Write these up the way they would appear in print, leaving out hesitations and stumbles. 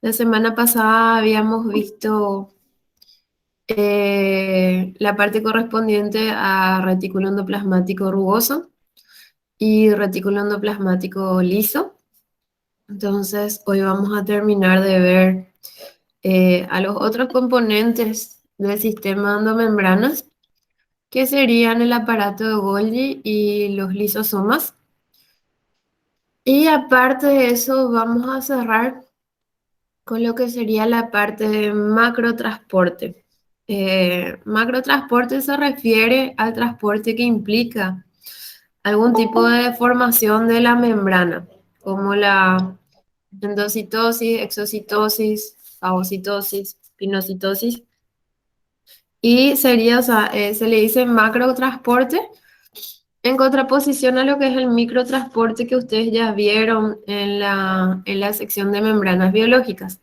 La semana pasada habíamos visto la parte correspondiente a retículo endoplasmático rugoso y retículo endoplasmático liso. Entonces, hoy vamos a terminar de ver a los otros componentes del sistema endomembranas, que serían el aparato de Golgi y los lisosomas. Y aparte de eso, vamos a cerrar con lo que sería la parte de macrotransporte. Macrotransporte se refiere al transporte que implica algún tipo de deformación de la membrana, como la endocitosis, exocitosis, fagocitosis, pinocitosis. Y sería, o sea, se le dice macrotransporte en contraposición a lo que es el microtransporte que ustedes ya vieron en la sección de membranas biológicas.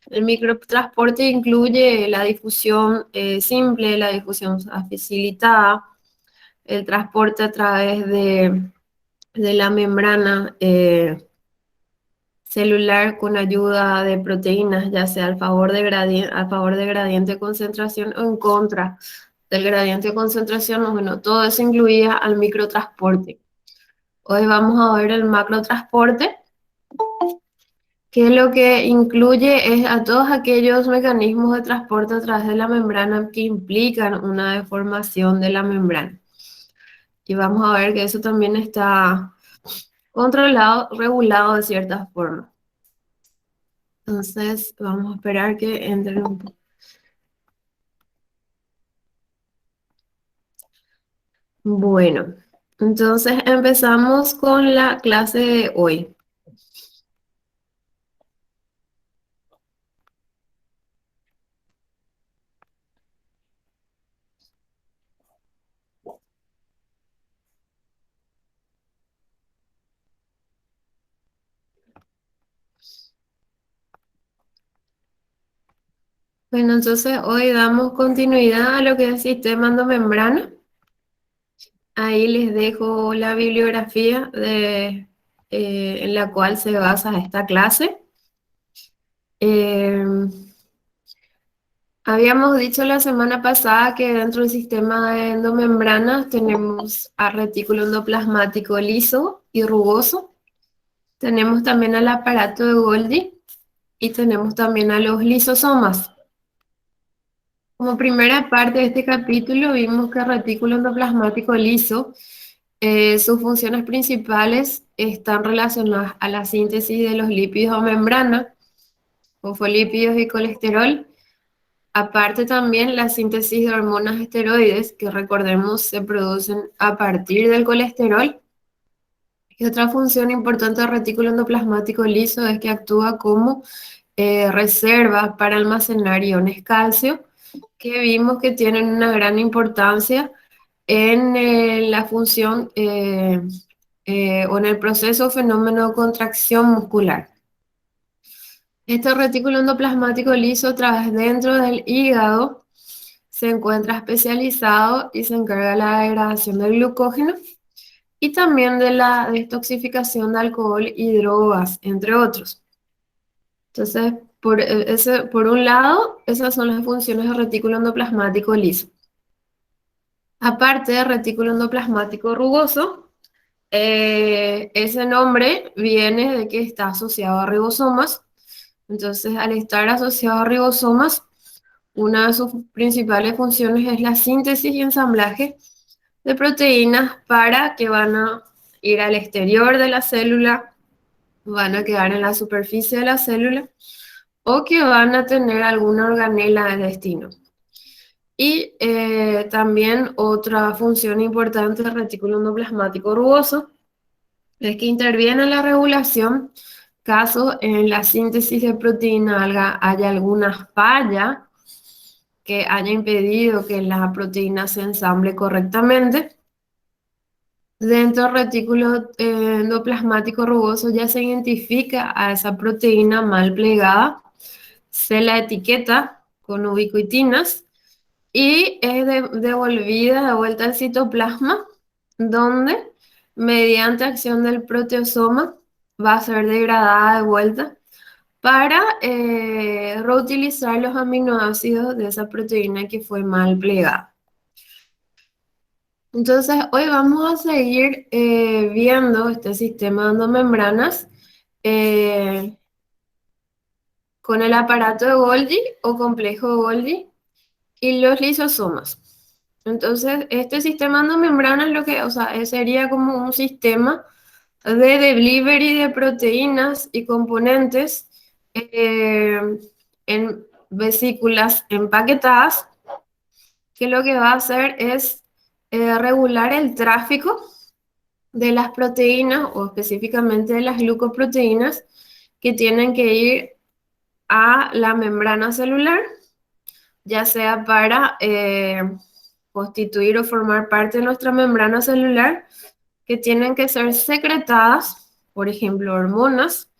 El microtransporte incluye la difusión simple, la difusión facilitada, el transporte a través de la membrana celular con ayuda de proteínas, ya sea a favor de gradiente de concentración o en contra del gradiente de concentración. Bueno, todo eso incluía al microtransporte. Hoy vamos a ver el macrotransporte, que lo que incluye es a todos aquellos mecanismos de transporte a través de la membrana que implican una deformación de la membrana. Y vamos a ver que eso también está controlado, regulado de cierta forma. Entonces, vamos a esperar que entren un poco. Bueno, entonces empezamos con la clase de hoy. Bueno, entonces hoy damos continuidad a lo que es el sistema endomembrana. Ahí les dejo la bibliografía en la cual se basa esta clase. Eh, Habíamos dicho la semana pasada que dentro del sistema de endomembranas tenemos a retículo endoplasmático liso y rugoso. Tenemos también al aparato de Golgi y tenemos también a los lisosomas. Como primera parte de este capítulo vimos que el retículo endoplasmático liso, sus funciones principales están relacionadas a la síntesis de los lípidos o membrana, fosfolípidos y colesterol. Aparte también la síntesis de hormonas esteroides, que recordemos se producen a partir del colesterol. Y otra función importante del retículo endoplasmático liso es que actúa como reserva para almacenar iones calcio, que vimos que tienen una gran importancia en la función o en el proceso o fenómeno de contracción muscular. Este retículo endoplasmático liso, a través dentro del hígado, se encuentra especializado y se encarga de la degradación del glucógeno y también de la detoxificación de alcohol y drogas, entre otros. Entonces, por un lado, esas son las funciones del retículo endoplasmático liso. Aparte del retículo endoplasmático rugoso, ese nombre viene de que está asociado a ribosomas. Entonces, al estar asociado a ribosomas, una de sus principales funciones es la síntesis y ensamblaje de proteínas para que van a ir al exterior de la célula, van a quedar en la superficie de la célula o que van a tener alguna organela de destino. Y también otra función importante del retículo endoplasmático rugoso es que interviene en la regulación caso en la síntesis de proteína haya alguna falla que haya impedido que la proteína se ensamble correctamente. Dentro del retículo endoplasmático rugoso ya se identifica a esa proteína mal plegada, se la etiqueta con ubiquitinas y es devolvida de vuelta al citoplasma, donde mediante acción del proteosoma va a ser degradada de vuelta para reutilizar los aminoácidos de esa proteína que fue mal plegada. Entonces, hoy vamos a seguir viendo este sistema de endomembranas eh, con el aparato de Golgi o complejo de Golgi y los lisosomas. Entonces, este sistema de endomembranas lo que, o sea, sería como un sistema de delivery de proteínas y componentes en vesículas empaquetadas, que lo que va a hacer es regular el tráfico de las proteínas o específicamente de las glucoproteínas que tienen que ir a la membrana celular, ya sea para constituir o formar parte de nuestra membrana celular, que tienen que ser secretadas, por ejemplo, hormonas,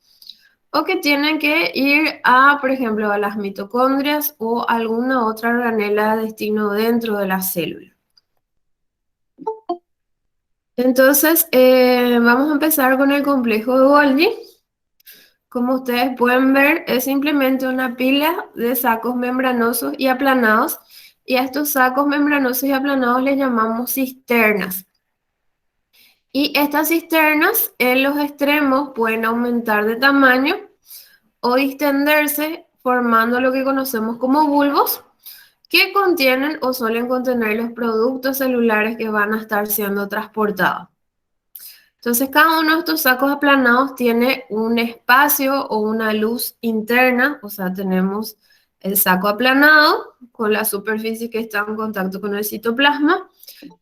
o que tienen que ir a, por ejemplo, a las mitocondrias o alguna otra organela de destino dentro de la célula. Entonces, vamos a empezar con el complejo de Golgi. Como ustedes pueden ver, es simplemente una pila de sacos membranosos y aplanados, y a estos sacos membranosos y aplanados les llamamos cisternas. Y estas cisternas en los extremos pueden aumentar de tamaño o distenderse formando lo que conocemos como bulbos, que contienen o suelen contener los productos celulares que van a estar siendo transportados. Entonces, cada uno de estos sacos aplanados tiene un espacio o una luz interna, o sea, tenemos el saco aplanado con la superficie que está en contacto con el citoplasma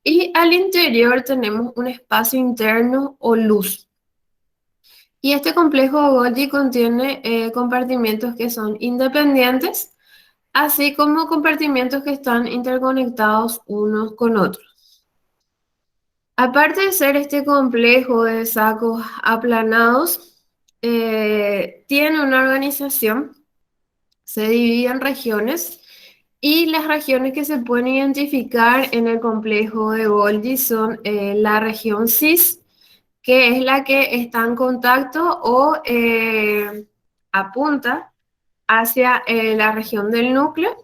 y al interior tenemos un espacio interno o luz. Y este complejo de Golgi contiene compartimientos que son independientes, así como compartimientos que están interconectados unos con otros. Aparte de ser este complejo de sacos aplanados, tiene una organización, se divide en regiones y las regiones que se pueden identificar en el complejo de Golgi son la región cis, que es la que está en contacto o apunta hacia la región del núcleo,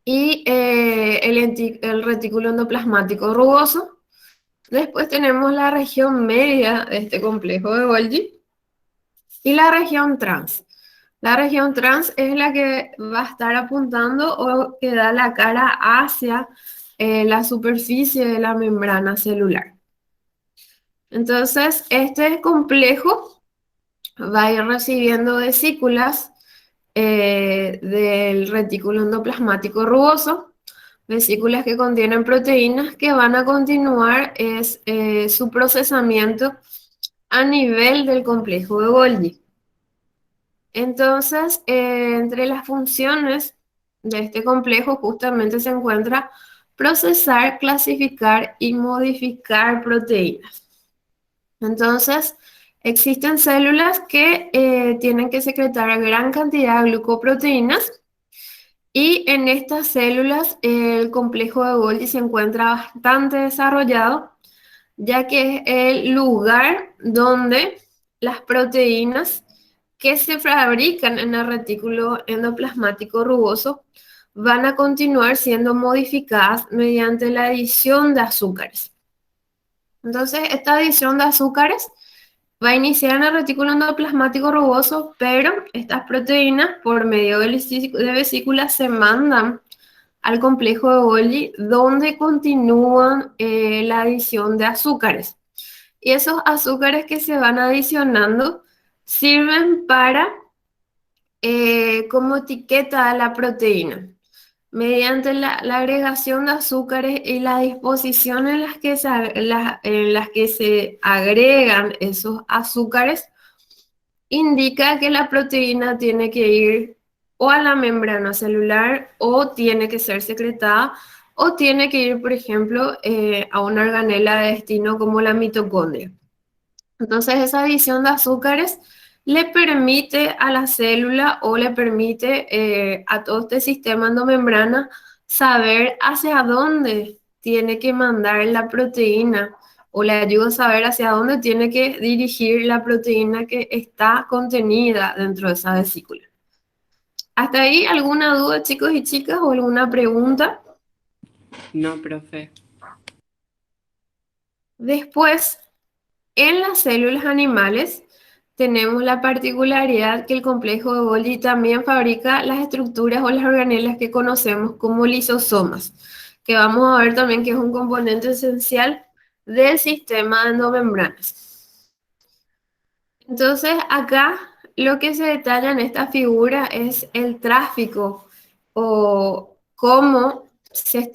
y el retículo endoplasmático rugoso. Después tenemos la región media de este complejo de Golgi y la región trans. La región trans es la que va a estar apuntando o que da la cara hacia la superficie de la membrana celular. Entonces, este complejo va a ir recibiendo vesículas del retículo endoplasmático rugoso, vesículas que contienen proteínas que van a continuar su procesamiento a nivel del complejo de Golgi. Entonces, entre las funciones de este complejo justamente se encuentra procesar, clasificar y modificar proteínas. Entonces, existen células que tienen que secretar gran cantidad de glucoproteínas, y en estas células el complejo de Golgi se encuentra bastante desarrollado, ya que es el lugar donde las proteínas que se fabrican en el retículo endoplasmático rugoso van a continuar siendo modificadas mediante la adición de azúcares. Entonces, esta adición de azúcares va a iniciar en el retículo endoplasmático rugoso, pero estas proteínas, por medio de vesículas, se mandan al complejo de Golgi, donde continúan la adición de azúcares. Y esos azúcares que se van adicionando sirven para como etiqueta a la proteína. Mediante la agregación de azúcares y la disposición en las que se agregan esos azúcares, indica que la proteína tiene que ir o a la membrana celular, o tiene que ser secretada, o tiene que ir, por ejemplo, a una organela de destino como la mitocondria. Entonces, esa adición de azúcares le permite a la célula o le permite a todo este sistema endomembrana saber hacia dónde tiene que mandar la proteína o le ayuda a saber hacia dónde tiene que dirigir la proteína que está contenida dentro de esa vesícula. ¿Hasta ahí alguna duda, chicos y chicas, o alguna pregunta? No, profe. Después, en las células animales tenemos la particularidad que el complejo de Golgi también fabrica las estructuras o las organelas que conocemos como lisosomas, que vamos a ver también que es un componente esencial del sistema de endomembranas. Entonces, acá lo que se detalla en esta figura es el tráfico o cómo se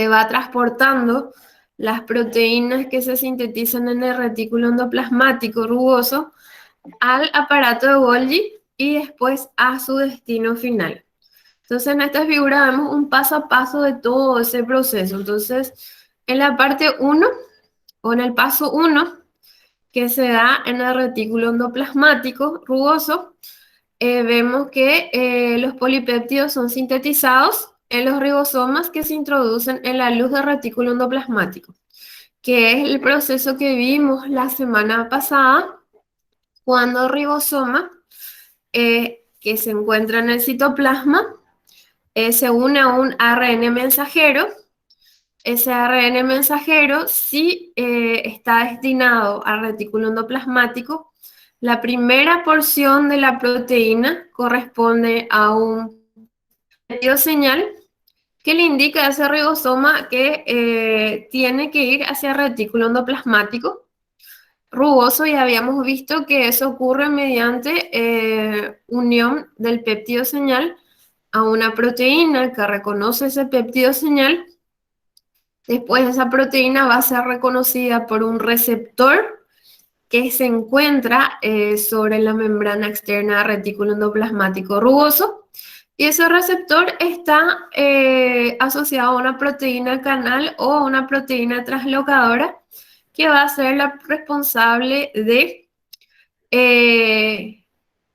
va transportando las proteínas que se sintetizan en el retículo endoplasmático rugoso al aparato de Golgi y después a su destino final. Entonces, en esta figura vemos un paso a paso de todo ese proceso. Entonces, en la parte 1 o en el paso 1, que se da en el retículo endoplasmático rugoso, vemos que los polipéptidos son sintetizados en los ribosomas que se introducen en la luz del retículo endoplasmático, que es el proceso que vimos la semana pasada cuando el ribosoma, que se encuentra en el citoplasma, se une a un ARN mensajero. Ese ARN mensajero, si está destinado al retículo endoplasmático, la primera porción de la proteína corresponde a un peptido señal que le indica a ese ribosoma que tiene que ir hacia el retículo endoplasmático rugoso, y habíamos visto que eso ocurre mediante unión del péptido señal a una proteína que reconoce ese péptido señal. Después esa proteína va a ser reconocida por un receptor que se encuentra sobre la membrana externa del retículo endoplasmático rugoso, y ese receptor está asociado a una proteína canal o a una proteína translocadora que va a ser la responsable de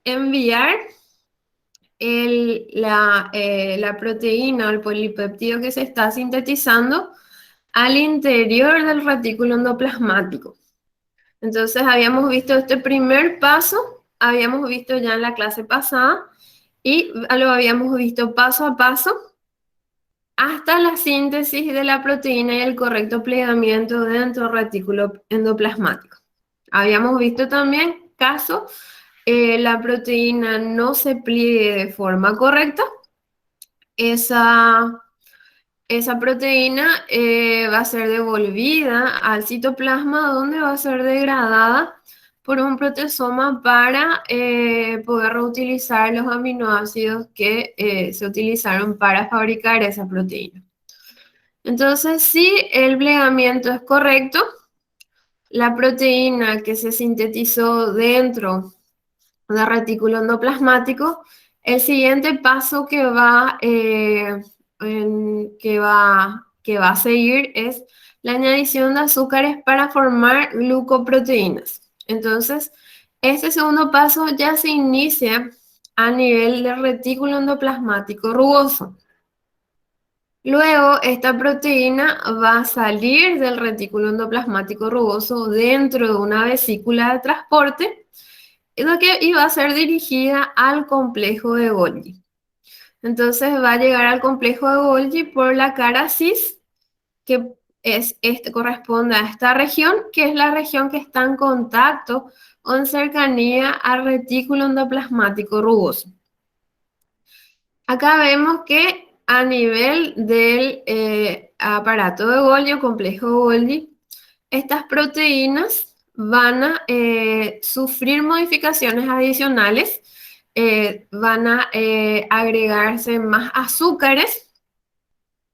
enviar la proteína o el polipéptido que se está sintetizando al interior del retículo endoplasmático. Entonces habíamos visto este primer paso, habíamos visto ya en la clase pasada, y lo habíamos visto paso a paso hasta la síntesis de la proteína y el correcto plegamiento dentro del retículo endoplasmático. Habíamos visto también caso la proteína no se pliegue de forma correcta, esa proteína va a ser devolvida al citoplasma, donde va a ser degradada por un proteasoma para poder reutilizar los aminoácidos que se utilizaron para fabricar esa proteína. Entonces, si el plegamiento es correcto, la proteína que se sintetizó dentro del retículo endoplasmático, el siguiente paso que va a seguir es la añadición de azúcares para formar glucoproteínas. Entonces, este segundo paso ya se inicia a nivel del retículo endoplasmático rugoso. Luego, esta proteína va a salir del retículo endoplasmático rugoso dentro de una vesícula de transporte y va a ser dirigida al complejo de Golgi. Entonces va a llegar al complejo de Golgi por la cara cis, que corresponde a esta región, que es la región que está en contacto o en cercanía al retículo endoplasmático rugoso. Acá vemos que a nivel del aparato de Golgi o complejo de Golgi, estas proteínas van a sufrir modificaciones adicionales, van a agregarse más azúcares,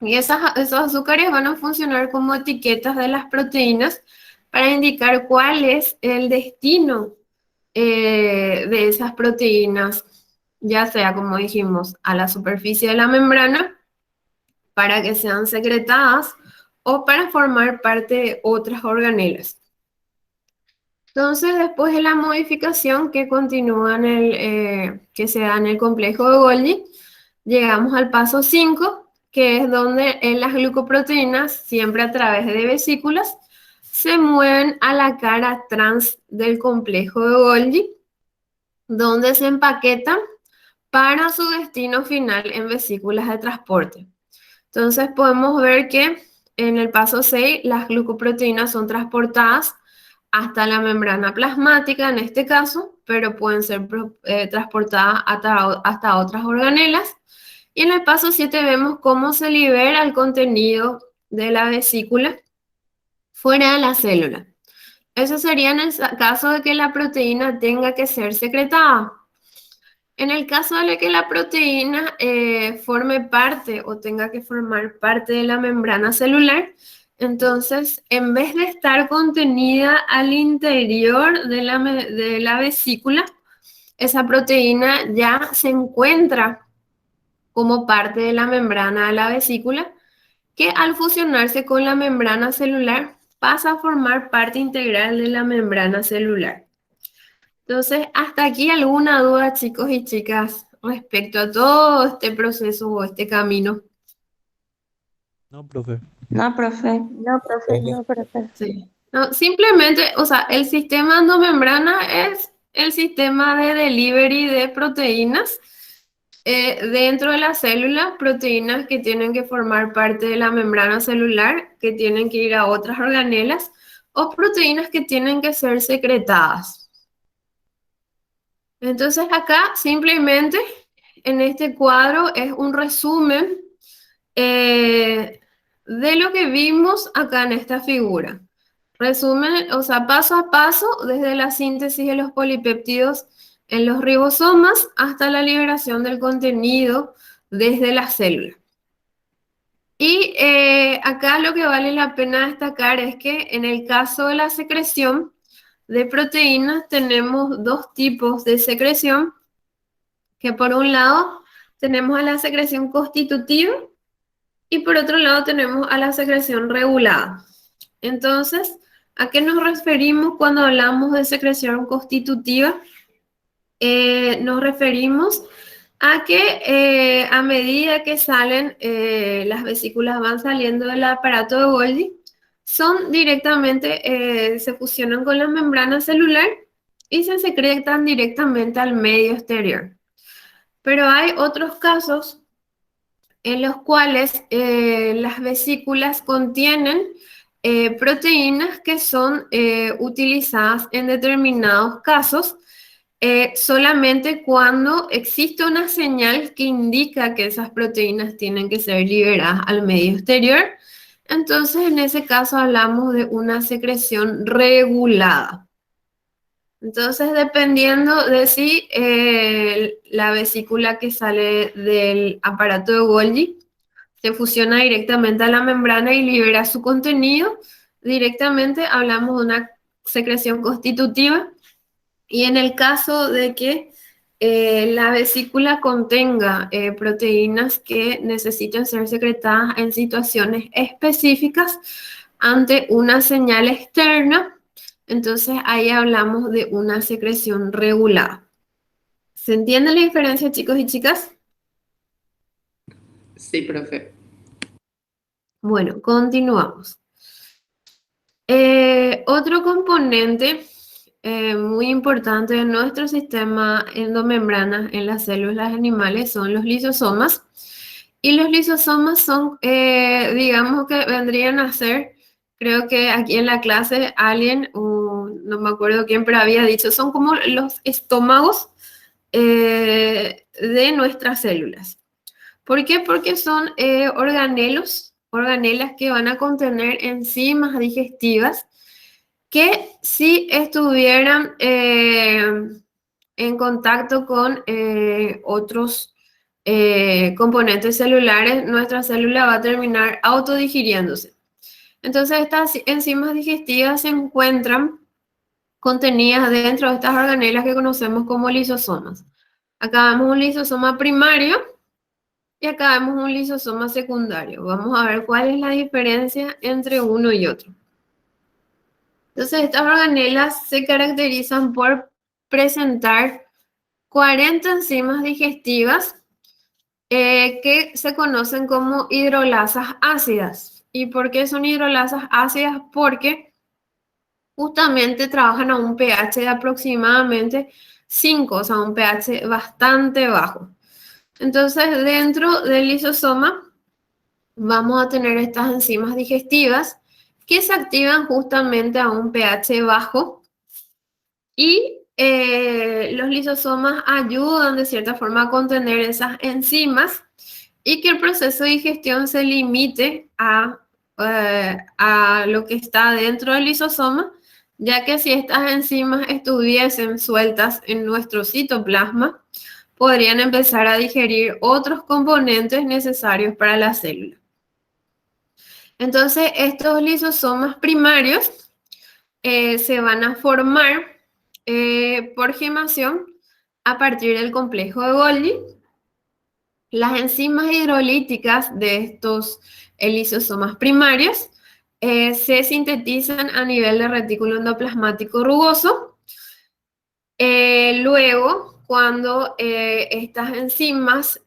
y esos azúcares van a funcionar como etiquetas de las proteínas para indicar cuál es el destino de esas proteínas, ya sea, como dijimos, a la superficie de la membrana para que sean secretadas o para formar parte de otras organelas. Entonces, después de la modificación que continúa que se da en el complejo de Golgi, llegamos al paso 5, que es donde las glucoproteínas, siempre a través de vesículas, se mueven a la cara trans del complejo de Golgi, donde se empaquetan para su destino final en vesículas de transporte. Entonces podemos ver que en el paso 6 las glucoproteínas son transportadas hasta la membrana plasmática en este caso, pero pueden ser transportadas hasta otras organelas. Y en el paso 7 vemos cómo se libera el contenido de la vesícula fuera de la célula. Eso sería en el caso de que la proteína tenga que ser secretada. En el caso de que la proteína forme parte o tenga que formar parte de la membrana celular, entonces en vez de estar contenida al interior de la vesícula, esa proteína ya se encuentra como parte de la membrana de la vesícula, que al fusionarse con la membrana celular pasa a formar parte integral de la membrana celular. Entonces, hasta aquí alguna duda, chicos y chicas, respecto a todo este proceso o este camino. No, profe. No, profe. Profe. Sí. No, simplemente, o sea, el sistema endomembrana es el sistema de delivery de proteínas dentro de la célula, proteínas que tienen que formar parte de la membrana celular, que tienen que ir a otras organelas, o proteínas que tienen que ser secretadas. Entonces acá simplemente en este cuadro es un resumen de lo que vimos acá en esta figura. Resumen, o sea, paso a paso, desde la síntesis de los polipéptidos en los ribosomas hasta la liberación del contenido desde la célula. Y acá lo que vale la pena destacar es que en el caso de la secreción de proteínas tenemos dos tipos de secreción, que por un lado tenemos a la secreción constitutiva y por otro lado tenemos a la secreción regulada. Entonces, ¿a qué nos referimos cuando hablamos de secreción constitutiva? Nos referimos a que a medida que salen, las vesículas van saliendo del aparato de Golgi, son directamente, se fusionan con la membrana celular y se secretan directamente al medio exterior. Pero hay otros casos en los cuales las vesículas contienen proteínas que son utilizadas en determinados casos solamente cuando existe una señal que indica que esas proteínas tienen que ser liberadas al medio exterior. Entonces, en ese caso hablamos de una secreción regulada. Entonces, dependiendo de si la vesícula que sale del aparato de Golgi se fusiona directamente a la membrana y libera su contenido, directamente hablamos de una secreción constitutiva. Y en el caso de que la vesícula contenga proteínas que necesiten ser secretadas en situaciones específicas ante una señal externa, entonces ahí hablamos de una secreción regulada. ¿Se entiende la diferencia, chicos y chicas? Sí, profe. Bueno, continuamos. Otro componente muy importante de nuestro sistema endomembrana en las células animales son los lisosomas. Y los lisosomas son, digamos que vendrían a ser, creo que aquí en la clase alguien, no me acuerdo quién, pero había dicho, son como los estómagos de nuestras células. ¿Por qué? Porque son organelas que van a contener enzimas digestivas que si estuvieran en contacto con otros componentes celulares, nuestra célula va a terminar autodigiriéndose. Entonces, estas enzimas digestivas se encuentran contenidas dentro de estas organelas que conocemos como lisosomas. Acá vemos un lisosoma primario y acá vemos un lisosoma secundario. Vamos a ver cuál es la diferencia entre uno y otro. Entonces, estas organelas se caracterizan por presentar 40 enzimas digestivas que se conocen como hidrolasas ácidas. ¿Y por qué son hidrolasas ácidas? Porque justamente trabajan a un pH de aproximadamente 5, o sea, un pH bastante bajo. Entonces, dentro del lisosoma vamos a tener estas enzimas digestivas que se activan justamente a un pH bajo y los lisosomas ayudan de cierta forma a contener esas enzimas y que el proceso de digestión se limite a lo que está dentro del lisosoma, ya que si estas enzimas estuviesen sueltas en nuestro citoplasma, podrían empezar a digerir otros componentes necesarios para la célula. Entonces, estos lisosomas primarios se van a formar por gemación a partir del complejo de Golgi. Las enzimas hidrolíticas de estos lisosomas primarios se sintetizan a nivel de retículo endoplasmático rugoso. Luego, cuando estas enzimas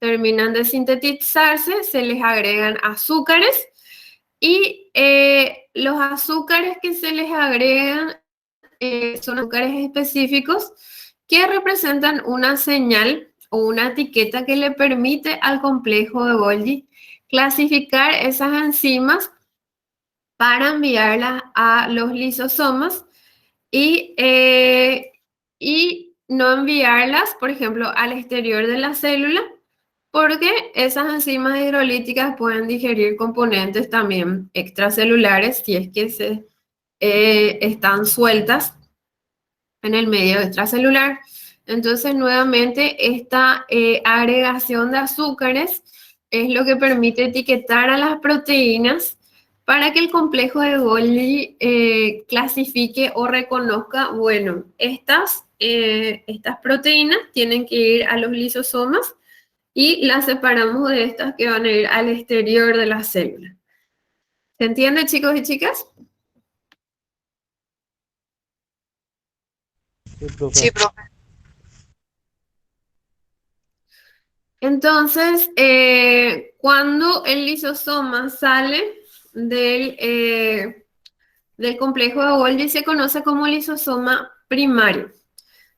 terminan de sintetizarse, se les agregan azúcares y los azúcares que se les agregan son azúcares específicos que representan una señal o una etiqueta que le permite al complejo de Golgi clasificar esas enzimas para enviarlas a los lisosomas y no enviarlas, por ejemplo, al exterior de la célula, porque esas enzimas hidrolíticas pueden digerir componentes también extracelulares si es que están sueltas en el medio extracelular. Entonces, nuevamente, esta agregación de azúcares es lo que permite etiquetar a las proteínas para que el complejo de Golgi clasifique o reconozca, bueno, estas proteínas tienen que ir a los lisosomas y las separamos de estas que van a ir al exterior de la célula. ¿Se entiende, chicos y chicas? Sí, profe. Entonces, cuando el lisosoma sale del complejo de Golgi, se conoce como lisosoma primario.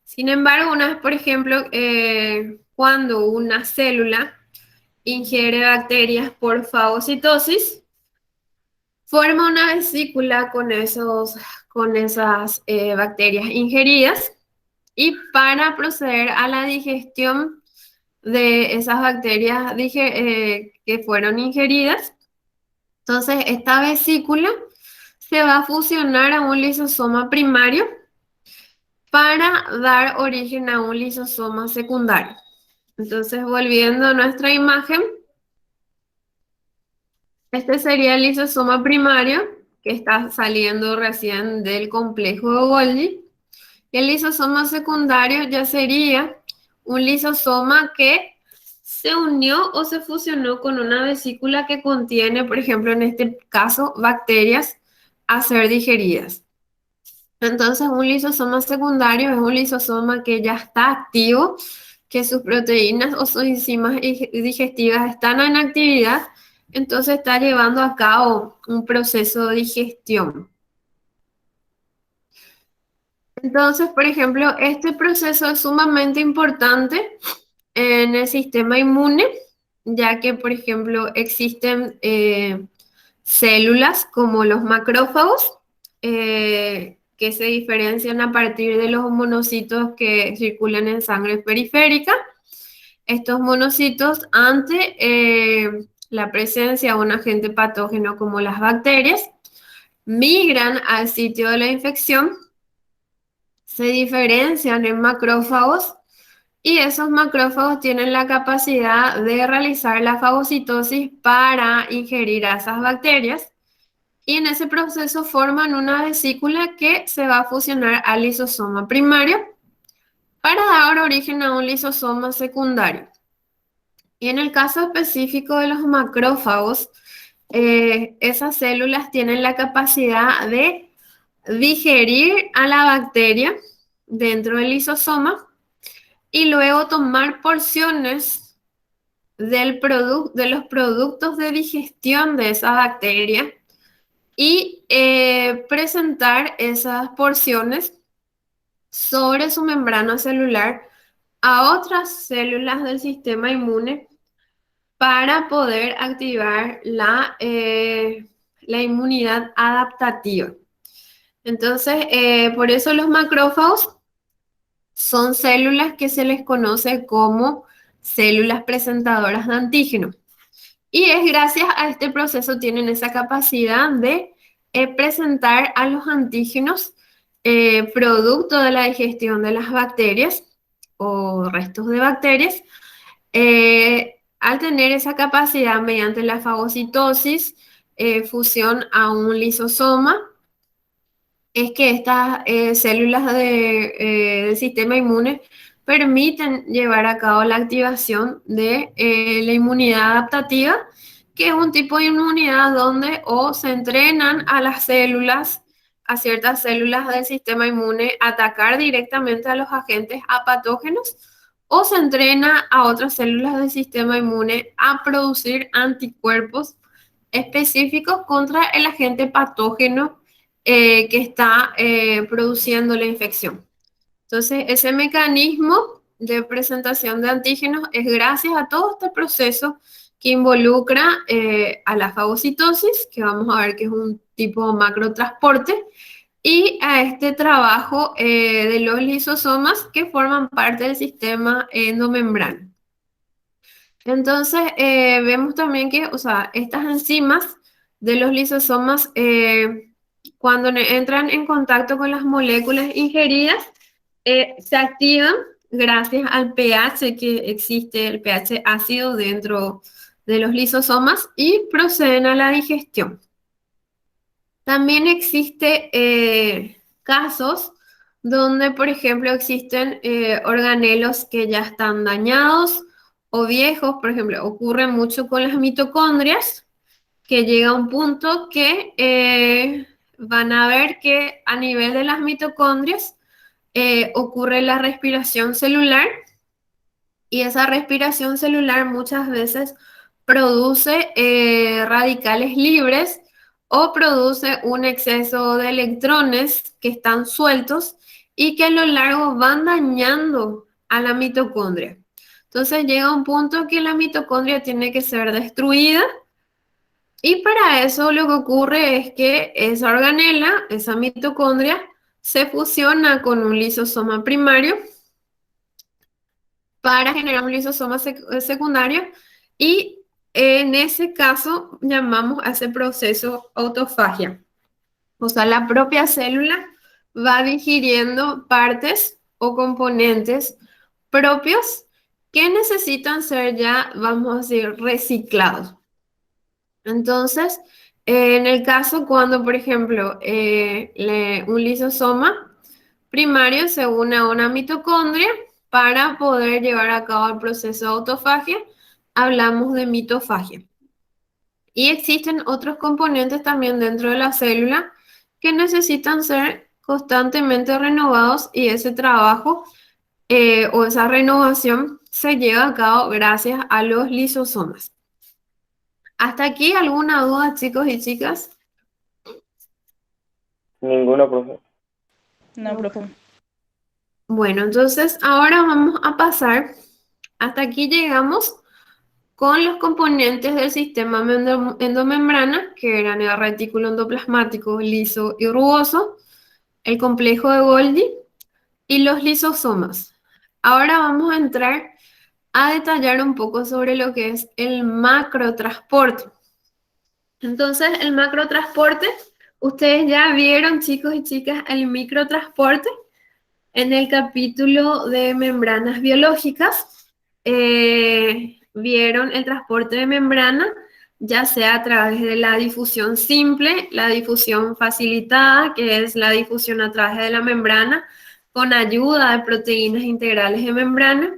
Sin embargo, una vez, por ejemplo, cuando una célula ingiere bacterias por fagocitosis, forma una vesícula con esas bacterias ingeridas y para proceder a la digestión de esas bacterias que fueron ingeridas, entonces esta vesícula se va a fusionar a un lisosoma primario para dar origen a un lisosoma secundario. Entonces, volviendo a nuestra imagen, este sería el lisosoma primario que está saliendo recién del complejo de Golgi. El lisosoma secundario ya sería un lisosoma que se unió o se fusionó con una vesícula que contiene, por ejemplo, en este caso, bacterias a ser digeridas. Entonces, un lisosoma secundario es un lisosoma que ya está activo, que sus proteínas o sus enzimas digestivas están en actividad, entonces está llevando a cabo un proceso de digestión. Entonces, por ejemplo, este proceso es sumamente importante en el sistema inmune, ya que, por ejemplo, existen células como los macrófagos, que se diferencian a partir de los monocitos que circulan en sangre periférica. Estos monocitos, ante la presencia de un agente patógeno como las bacterias, migran al sitio de la infección, se diferencian en macrófagos y esos macrófagos tienen la capacidad de realizar la fagocitosis para ingerir a esas bacterias y en ese proceso forman una vesícula que se va a fusionar al lisosoma primario para dar origen a un lisosoma secundario. Y en el caso específico de los macrófagos, esas células tienen la capacidad de digerir a la bacteria dentro del lisosoma y luego tomar porciones de los productos de digestión de esa bacteria y presentar esas porciones sobre su membrana celular a otras células del sistema inmune para poder activar la inmunidad adaptativa. Entonces, por eso los macrófagos son células que se les conoce como células presentadoras de antígeno. Y es gracias a este proceso tienen esa capacidad de presentar a los antígenos producto de la digestión de las bacterias o restos de bacterias. Al tener esa capacidad mediante la fagocitosis, fusión a un lisosoma, es que estas células del sistema inmune permiten llevar a cabo la activación de la inmunidad adaptativa, que es un tipo de inmunidad donde o se entrenan a las células, a ciertas células del sistema inmune, a atacar directamente a los agentes apatógenos, o se entrena a otras células del sistema inmune a producir anticuerpos específicos contra el agente patógeno que está produciendo la infección. Entonces, ese mecanismo de presentación de antígenos es gracias a todo este proceso que involucra a la fagocitosis, que vamos a ver que es un tipo de macrotransporte, y a este trabajo de los lisosomas que forman parte del sistema endomembrana. Entonces, vemos también que, o sea, estas enzimas de los lisosomas, cuando entran en contacto con las moléculas ingeridas, se activan gracias al pH que existe, el pH ácido dentro de los lisosomas y proceden a la digestión. También existe casos donde, por ejemplo, existen organelos que ya están dañados o viejos. Por ejemplo, ocurre mucho con las mitocondrias, que llega a un punto que van a ver que a nivel de las mitocondrias ocurre la respiración celular, y esa respiración celular muchas veces produce radicales libres o produce un exceso de electrones que están sueltos y que a lo largo van dañando a la mitocondria. Entonces llega un punto que la mitocondria tiene que ser destruida, y para eso lo que ocurre es que esa organela, esa mitocondria, se fusiona con un lisosoma primario para generar un lisosoma secundario, y en ese caso llamamos a ese proceso autofagia. O sea, la propia célula va digiriendo partes o componentes propios que necesitan ser ya, vamos a decir, reciclados. Entonces, en el caso cuando, por ejemplo, un lisosoma primario se une a una mitocondria para poder llevar a cabo el proceso de autofagia, hablamos de mitofagia. Y existen otros componentes también dentro de la célula que necesitan ser constantemente renovados, y ese trabajo o esa renovación se lleva a cabo gracias a los lisosomas. ¿Hasta aquí alguna duda, chicos y chicas? Ninguno, profe. No, profe. Bueno, entonces ahora vamos a pasar, hasta aquí llegamos con los componentes del sistema endomembrana, que eran el retículo endoplasmático liso y rugoso, el complejo de Golgi y los lisosomas. Ahora vamos a entrar a detallar un poco sobre lo que es el macrotransporte. Entonces, el macrotransporte, ustedes ya vieron, chicos y chicas, el microtransporte en el capítulo de membranas biológicas. Vieron el transporte de membrana, ya sea a través de la difusión simple, la difusión facilitada, que es la difusión a través de la membrana con ayuda de proteínas integrales de membrana.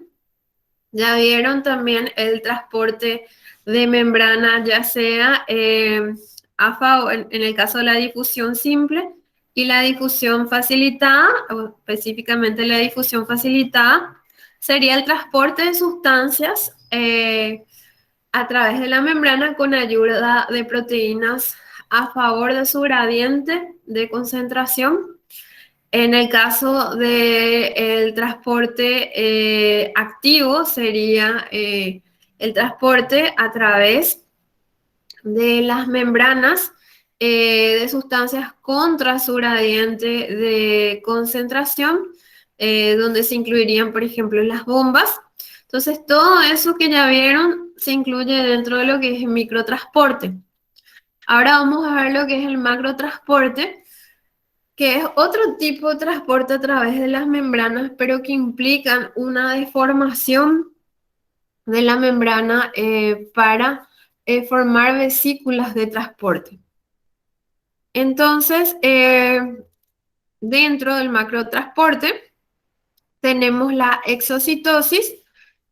Ya vieron también el transporte de membrana, ya sea en el caso de la difusión simple, y la difusión facilitada, o específicamente la difusión facilitada, sería el transporte de sustancias a través de la membrana con ayuda de proteínas a favor de su gradiente de concentración. En el caso del transporte activo sería el transporte a través de las membranas de sustancias contra su gradiente de concentración, donde se incluirían, por ejemplo, las bombas. Entonces, todo eso que ya vieron se incluye dentro de lo que es el microtransporte. Ahora vamos a ver lo que es el macrotransporte, que es otro tipo de transporte a través de las membranas, pero que implican una deformación de la membrana para formar vesículas de transporte. Entonces, dentro del macrotransporte tenemos la exocitosis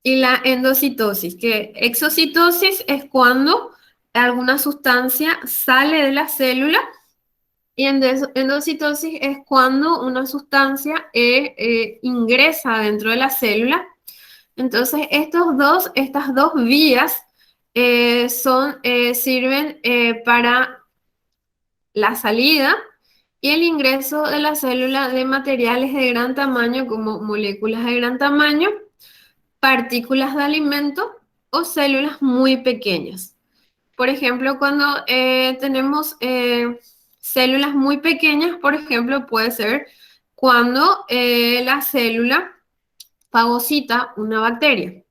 y la endocitosis, que exocitosis es cuando alguna sustancia sale de la célula y endocitosis es cuando una sustancia ingresa dentro de la célula. Entonces, estas dos vías sirven para la salida y el ingreso de la célula de materiales de gran tamaño como moléculas de gran tamaño, partículas de alimento o células muy pequeñas. Por ejemplo, cuando tenemos células muy pequeñas, por ejemplo, puede ser cuando la célula fagocita una bacteria.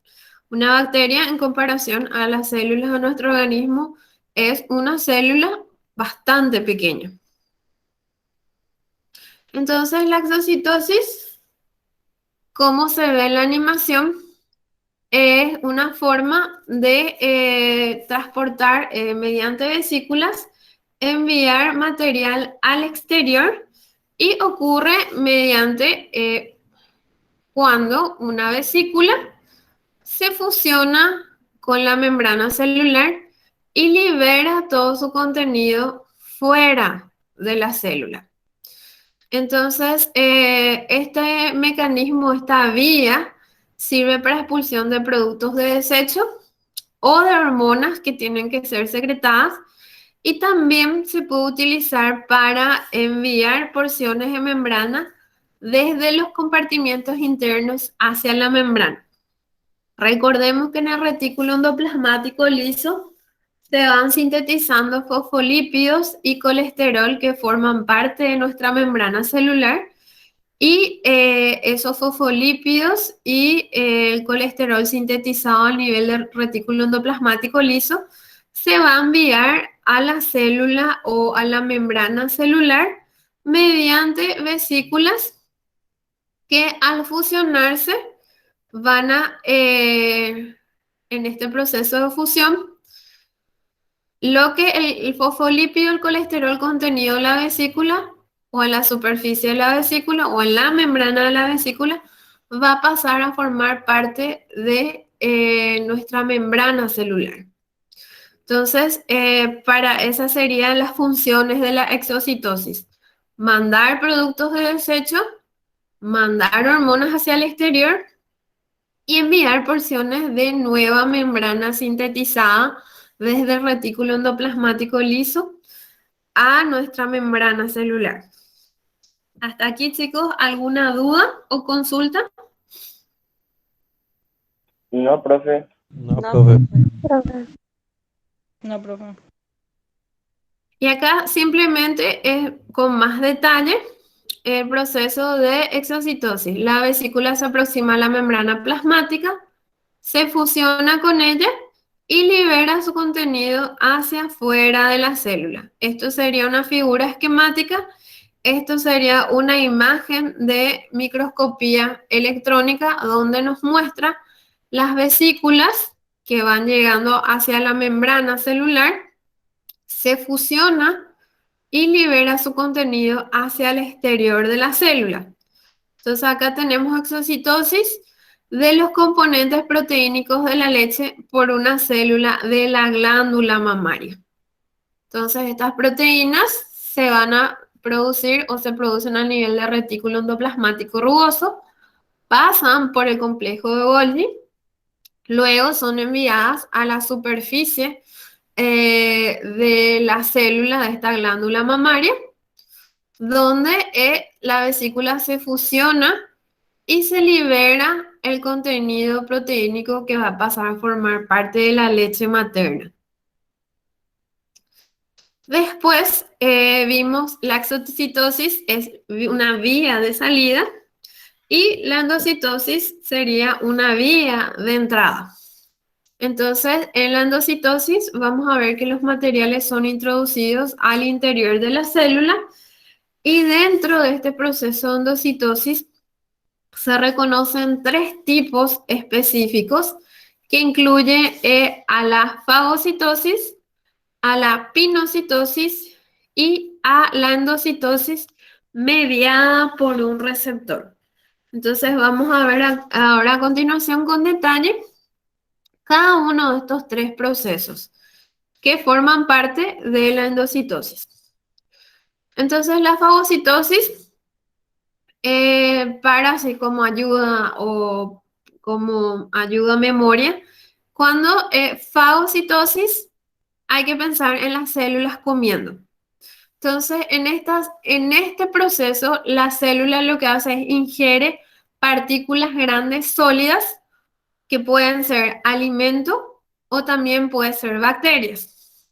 Una bacteria, en comparación a las células de nuestro organismo, es una célula bastante pequeña. Entonces, la exocitosis, como se ve en la animación, es una forma de transportar mediante vesículas, enviar material al exterior y ocurre mediante cuando una vesícula se fusiona con la membrana celular y libera todo su contenido fuera de la célula. Entonces, este mecanismo, esta vía, sirve para expulsión de productos de desecho o de hormonas que tienen que ser secretadas y también se puede utilizar para enviar porciones de membrana desde los compartimientos internos hacia la membrana. Recordemos que en el retículo endoplasmático liso se van sintetizando fosfolípidos y colesterol que forman parte de nuestra membrana celular y esos fosfolípidos y el colesterol sintetizado a nivel del retículo endoplasmático liso se va a enviar a la célula o a la membrana celular mediante vesículas que al fusionarse van a, en este proceso de fusión, lo que el fosfolípido, el colesterol contenido en la vesícula o en la superficie de la vesícula o en la membrana de la vesícula va a pasar a formar parte de nuestra membrana celular. Entonces, para esas serían las funciones de la exocitosis. Mandar productos de desecho, mandar hormonas hacia el exterior y enviar porciones de nueva membrana sintetizada desde el retículo endoplasmático liso a nuestra membrana celular. Hasta aquí, chicos, ¿alguna duda o consulta? No, profe. No, profe. Profe. No, profe. Y acá simplemente es con más detalle el proceso de exocitosis. La vesícula se aproxima a la membrana plasmática, se fusiona con ella y libera su contenido hacia afuera de la célula. Esto sería una figura esquemática. Esto sería una imagen de microscopía electrónica donde nos muestra las vesículas que van llegando hacia la membrana celular, se fusiona y libera su contenido hacia el exterior de la célula. Entonces acá tenemos exocitosis de los componentes proteínicos de la leche por una célula de la glándula mamaria. Entonces estas proteínas se van a producir o se producen a nivel de retículo endoplasmático rugoso, pasan por el complejo de Golgi, Luego son enviadas a la superficie de la célula de esta glándula mamaria, donde la vesícula se fusiona y se libera el contenido proteínico que va a pasar a formar parte de la leche materna. Después vimos la exocitosis es una vía de salida y la endocitosis sería una vía de entrada. Entonces, en la endocitosis vamos a ver que los materiales son introducidos al interior de la célula y dentro de este proceso de endocitosis se reconocen 3 tipos específicos que incluye a la fagocitosis, a la pinocitosis y a la endocitosis mediada por un receptor. Entonces vamos a ver ahora a continuación con detalle cada uno de estos 3 procesos que forman parte de la endocitosis. Entonces la fagocitosis, para así como ayuda o como ayuda a memoria, cuando fagocitosis hay que pensar en las células comiendo. Entonces, en este proceso, la célula lo que hace es ingiere partículas grandes sólidas que pueden ser alimento o también pueden ser bacterias.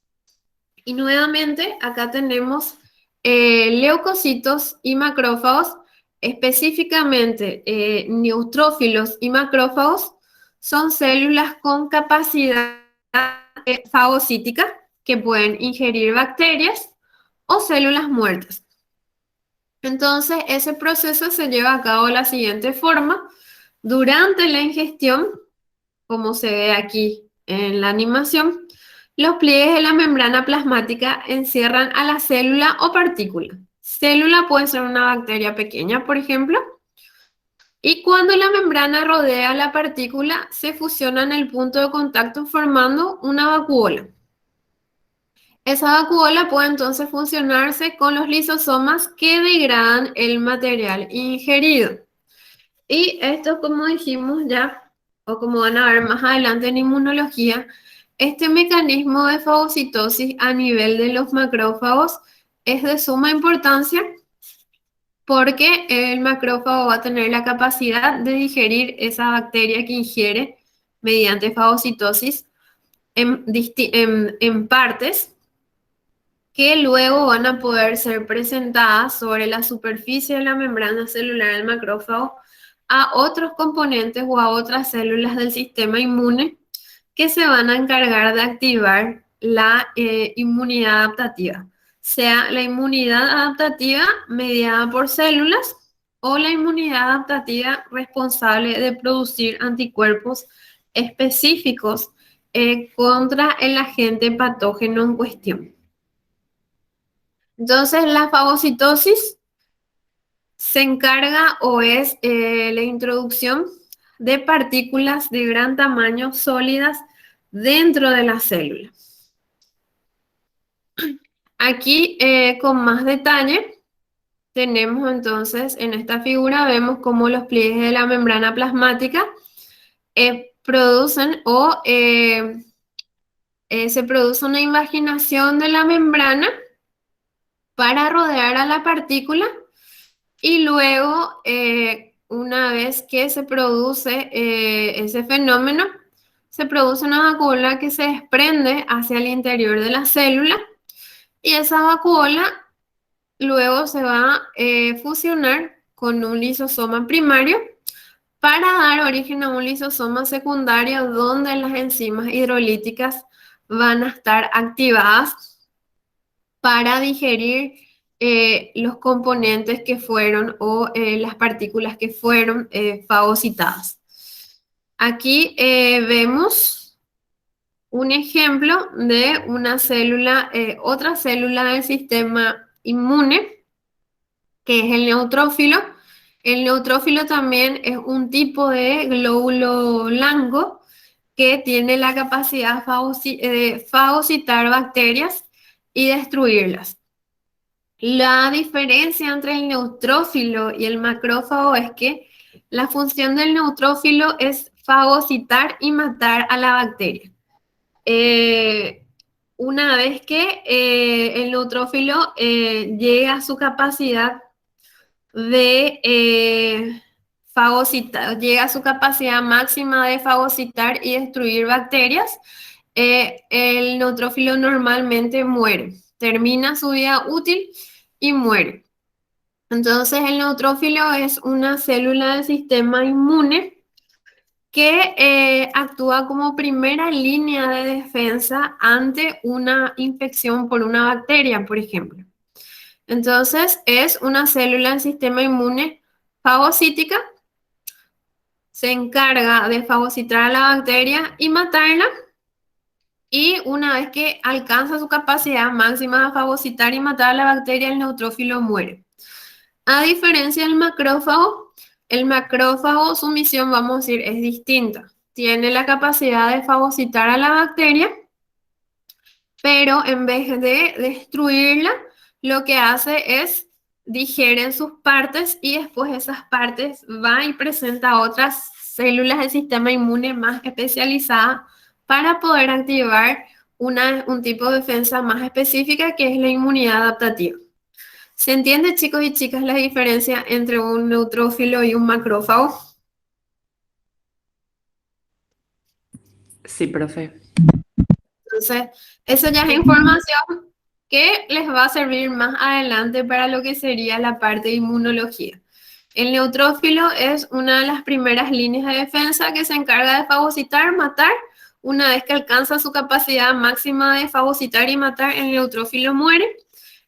Y nuevamente, acá tenemos leucocitos y macrófagos, específicamente neutrófilos y macrófagos, son células con capacidad fagocítica que pueden ingerir bacterias o células muertas. Entonces, ese proceso se lleva a cabo de la siguiente forma. Durante la ingestión, como se ve aquí en la animación, los pliegues de la membrana plasmática encierran a la célula o partícula. Célula puede ser una bacteria pequeña, por ejemplo, y cuando la membrana rodea la partícula, se fusiona en el punto de contacto formando una vacuola. Esa vacuola puede entonces funcionarse con los lisosomas que degradan el material ingerido. Y esto, como dijimos ya, o como van a ver más adelante en inmunología, este mecanismo de fagocitosis a nivel de los macrófagos es de suma importancia porque el macrófago va a tener la capacidad de digerir esa bacteria que ingiere mediante fagocitosis en partes que luego van a poder ser presentadas sobre la superficie de la membrana celular del macrófago a otros componentes o a otras células del sistema inmune que se van a encargar de activar la inmunidad adaptativa, sea la inmunidad adaptativa mediada por células o la inmunidad adaptativa responsable de producir anticuerpos específicos contra el agente patógeno en cuestión. Entonces, la fagocitosis se encarga o es la introducción de partículas de gran tamaño sólidas dentro de la célula. Aquí, con más detalle, tenemos entonces en esta figura, vemos cómo los pliegues de la membrana plasmática producen o se produce una invaginación de la membrana para rodear a la partícula y luego, una vez que se produce ese fenómeno, se produce una vacuola que se desprende hacia el interior de la célula y esa vacuola luego se va a fusionar con un lisosoma primario para dar origen a un lisosoma secundario donde las enzimas hidrolíticas van a estar activadas para digerir los componentes que fueron o las partículas que fueron fagocitadas. Aquí vemos un ejemplo de una célula, otra célula del sistema inmune, que es el neutrófilo. El neutrófilo también es un tipo de glóbulo blanco que tiene la capacidad de fagocitar bacterias y destruirlas. La diferencia entre el neutrófilo y el macrófago es que la función del neutrófilo es fagocitar y matar a la bacteria. Una vez que el neutrófilo llega a su capacidad de fagocitar, llega a su capacidad máxima de fagocitar y destruir bacterias, el neutrófilo normalmente muere, termina su vida útil y muere. Entonces el neutrófilo es una célula del sistema inmune que actúa como primera línea de defensa ante una infección por una bacteria, por ejemplo. Entonces, es una célula del sistema inmune fagocítica, se encarga de fagocitar a la bacteria y matarla, y una vez que alcanza su capacidad máxima de fagocitar y matar a la bacteria, el neutrófilo muere. A diferencia del macrófago, el macrófago, su misión, vamos a decir, es distinta. Tiene la capacidad de fagocitar a la bacteria, pero en vez de destruirla, lo que hace es digieren sus partes y después esas partes va y presenta a otras células del sistema inmune más especializadas para poder activar un tipo de defensa más específica, que es la inmunidad adaptativa. ¿Se entiende, chicos y chicas, la diferencia entre un neutrófilo y un macrófago? Sí, profe. Entonces, eso ya es información que les va a servir más adelante para lo que sería la parte de inmunología. El neutrófilo es una de las primeras líneas de defensa que se encarga de fagocitar, matar. Una vez que alcanza su capacidad máxima de fagocitar y matar, el neutrófilo muere.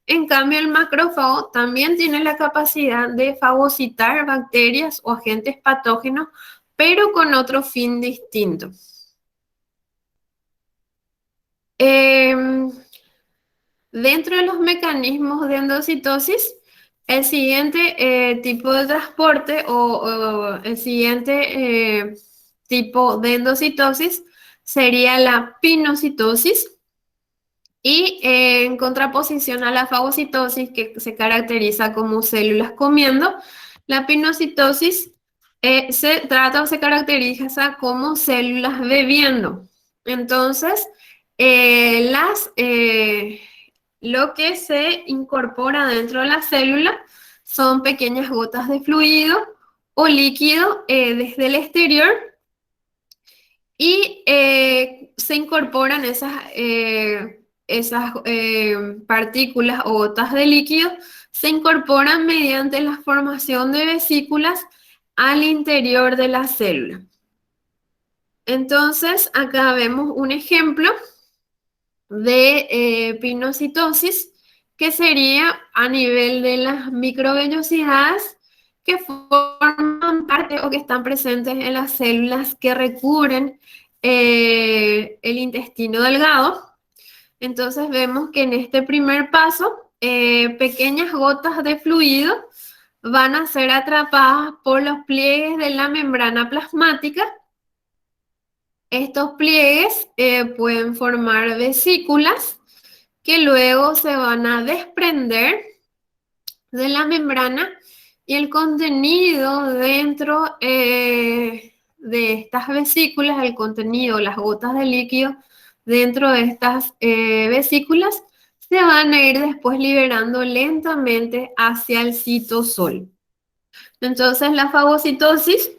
En cambio, el macrófago también tiene la capacidad de fagocitar bacterias o agentes patógenos, pero con otro fin distinto. Dentro de los mecanismos de endocitosis, el siguiente tipo de transporte o el siguiente tipo de endocitosis sería la pinocitosis, y en contraposición a la fagocitosis, que se caracteriza como células comiendo, la pinocitosis se trata o se caracteriza como células bebiendo. Entonces, lo que se incorpora dentro de la célula son pequeñas gotas de fluido o líquido desde el exterior, y se incorporan esas partículas o gotas de líquido, se incorporan mediante la formación de vesículas al interior de la célula. Entonces, acá vemos un ejemplo de pinocitosis, que sería a nivel de las microvellosidades que forman parte o que están presentes en las células que recubren el intestino delgado. Entonces vemos que en este primer paso, pequeñas gotas de fluido van a ser atrapadas por los pliegues de la membrana plasmática. Estos pliegues pueden formar vesículas que luego se van a desprender de la membrana, y el contenido dentro de estas vesículas, el contenido, las gotas de líquido dentro de estas vesículas, se van a ir después liberando lentamente hacia el citosol. Entonces, la fagocitosis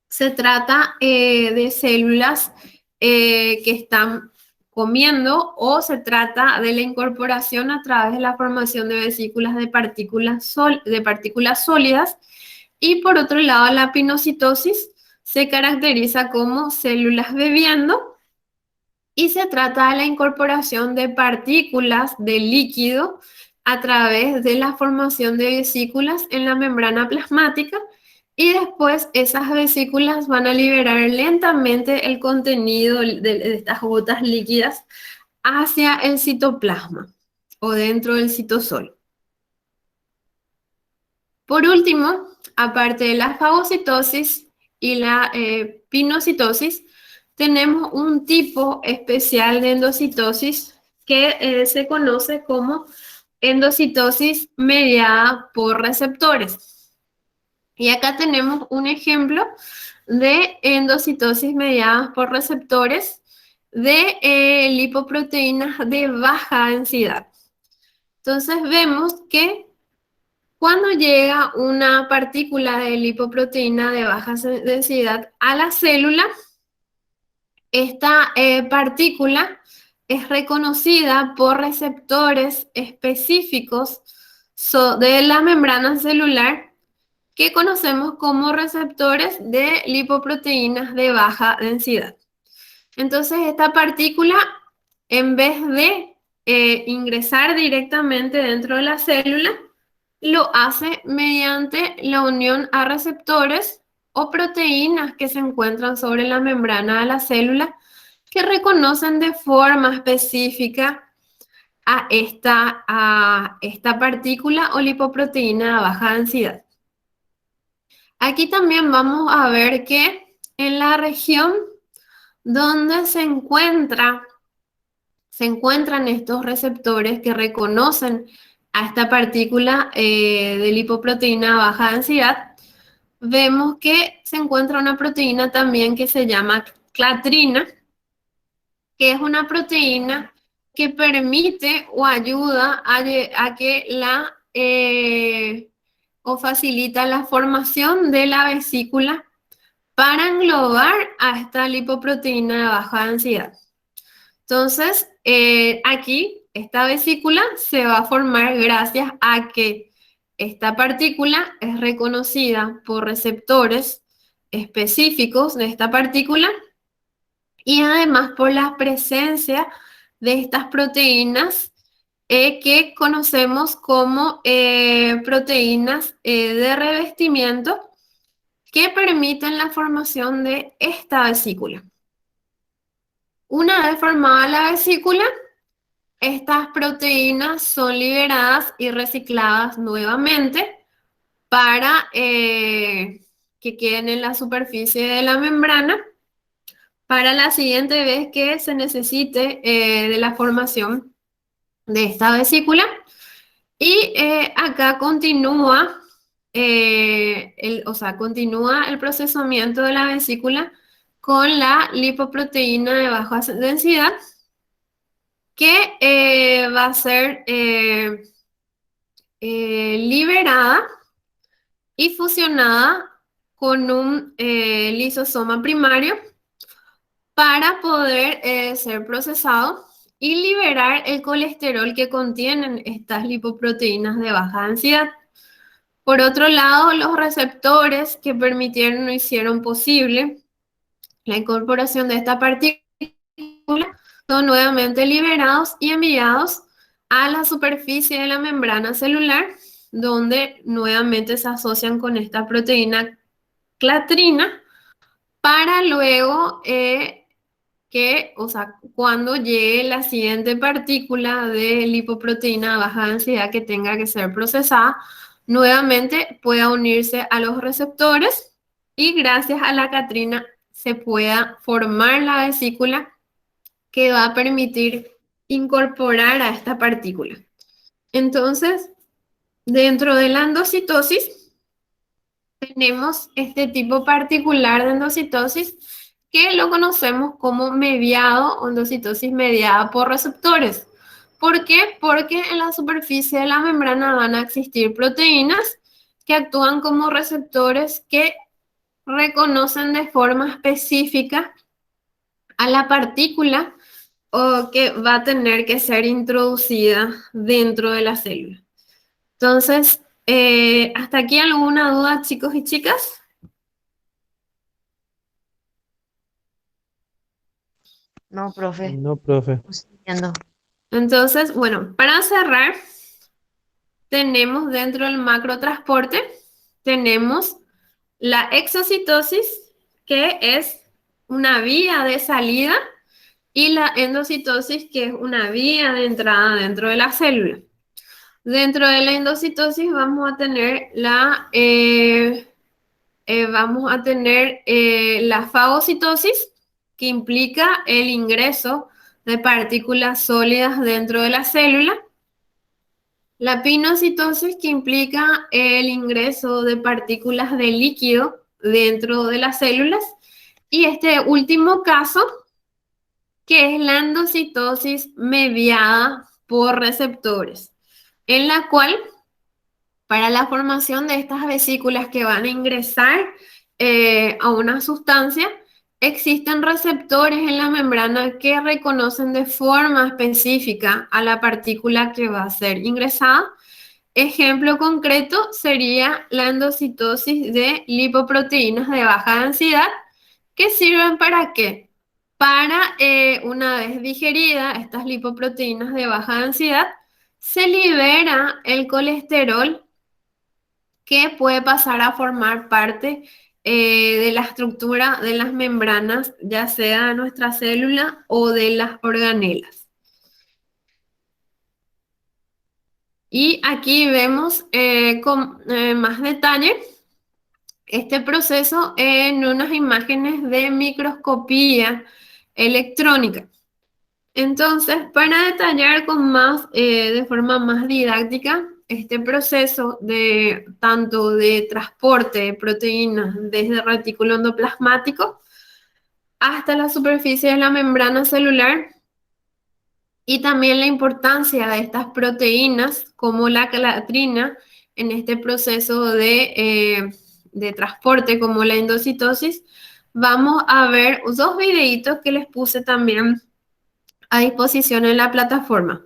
se trata de células que están comiendo, o se trata de la incorporación a través de la formación de vesículas de partículas sólidas. Y por otro lado, la pinocitosis se caracteriza como células bebiendo, y se trata de la incorporación de partículas de líquido a través de la formación de vesículas en la membrana plasmática, y después esas vesículas van a liberar lentamente el contenido de estas gotas líquidas hacia el citoplasma o dentro del citosol. Por último, aparte de la fagocitosis y la pinocitosis, tenemos un tipo especial de endocitosis que se conoce como endocitosis mediada por receptores. Y acá tenemos un ejemplo de endocitosis mediadas por receptores de lipoproteínas de baja densidad. Entonces vemos que cuando llega una partícula de lipoproteína de baja densidad a la célula, esta partícula es reconocida por receptores específicos de la membrana celular que conocemos como receptores de lipoproteínas de baja densidad. Entonces, esta partícula, en vez de ingresar directamente dentro de la célula, lo hace mediante la unión a receptores o proteínas que se encuentran sobre la membrana de la célula que reconocen de forma específica a esta partícula o lipoproteína a baja densidad. Aquí también vamos a ver que en la región donde se encuentran estos receptores que reconocen a esta partícula de lipoproteína a baja densidad, vemos que se encuentra una proteína también que se llama clatrina, que es una proteína que permite o ayuda a que o facilita la formación de la vesícula para englobar a esta lipoproteína de baja densidad. Entonces, aquí, esta vesícula se va a formar gracias a que esta partícula es reconocida por receptores específicos de esta partícula y además por la presencia de estas proteínas que conocemos como proteínas de revestimiento que permiten la formación de esta vesícula. Una vez formada la vesícula, estas proteínas son liberadas y recicladas nuevamente para que queden en la superficie de la membrana para la siguiente vez que se necesite de la formación de esta vesícula. Y acá continúa continúa el procesamiento de la vesícula con la lipoproteína de baja densidad que va a ser liberada y fusionada con un lisosoma primario para poder ser procesado y liberar el colesterol que contienen estas lipoproteínas de baja densidad. Por otro lado, los receptores que permitieron o hicieron posible la incorporación de esta partícula son nuevamente liberados y enviados a la superficie de la membrana celular, donde nuevamente se asocian con esta proteína clatrina para luego cuando llegue la siguiente partícula de lipoproteína a baja densidad que tenga que ser procesada, nuevamente pueda unirse a los receptores y gracias a la clatrina se pueda formar la vesícula que va a permitir incorporar a esta partícula. Entonces, dentro de la endocitosis, tenemos este tipo particular de endocitosis que lo conocemos como mediado o endocitosis mediada por receptores. ¿Por qué? Porque en la superficie de la membrana van a existir proteínas que actúan como receptores que reconocen de forma específica a la partícula o que va a tener que ser introducida dentro de la célula. Entonces, ¿hasta aquí alguna duda, chicos y chicas? No, profe. No, profe. No entiendo. Entonces, bueno, para cerrar, tenemos dentro del macrotransporte, tenemos la exocitosis, que es una vía de salida, y la endocitosis, que es una vía de entrada dentro de la célula. Dentro de la endocitosis vamos a tener la fagocitosis, que implica el ingreso de partículas sólidas dentro de la célula. La pinocitosis que implica el ingreso de partículas de líquido dentro de las células. Y este último caso, que es la endocitosis mediada por receptores, en la cual para la formación de estas vesículas que van a ingresar a una sustancia, existen receptores en la membrana que reconocen de forma específica a la partícula que va a ser ingresada. Ejemplo concreto sería la endocitosis de lipoproteínas de baja densidad, que sirven para qué? Para, una vez digerida estas lipoproteínas de baja densidad, se libera el colesterol que puede pasar a formar parte de la estructura de las membranas, ya sea de nuestra célula o de las organelas. Y aquí vemos con más detalle este proceso en unas imágenes de microscopía electrónica. Entonces, para detallar con más, de forma más didáctica, este proceso de tanto de transporte de proteínas desde el retículo endoplasmático hasta la superficie de la membrana celular, y también la importancia de estas proteínas como la clatrina en este proceso de transporte como la endocitosis, vamos a ver dos videitos que les puse también a disposición en la plataforma.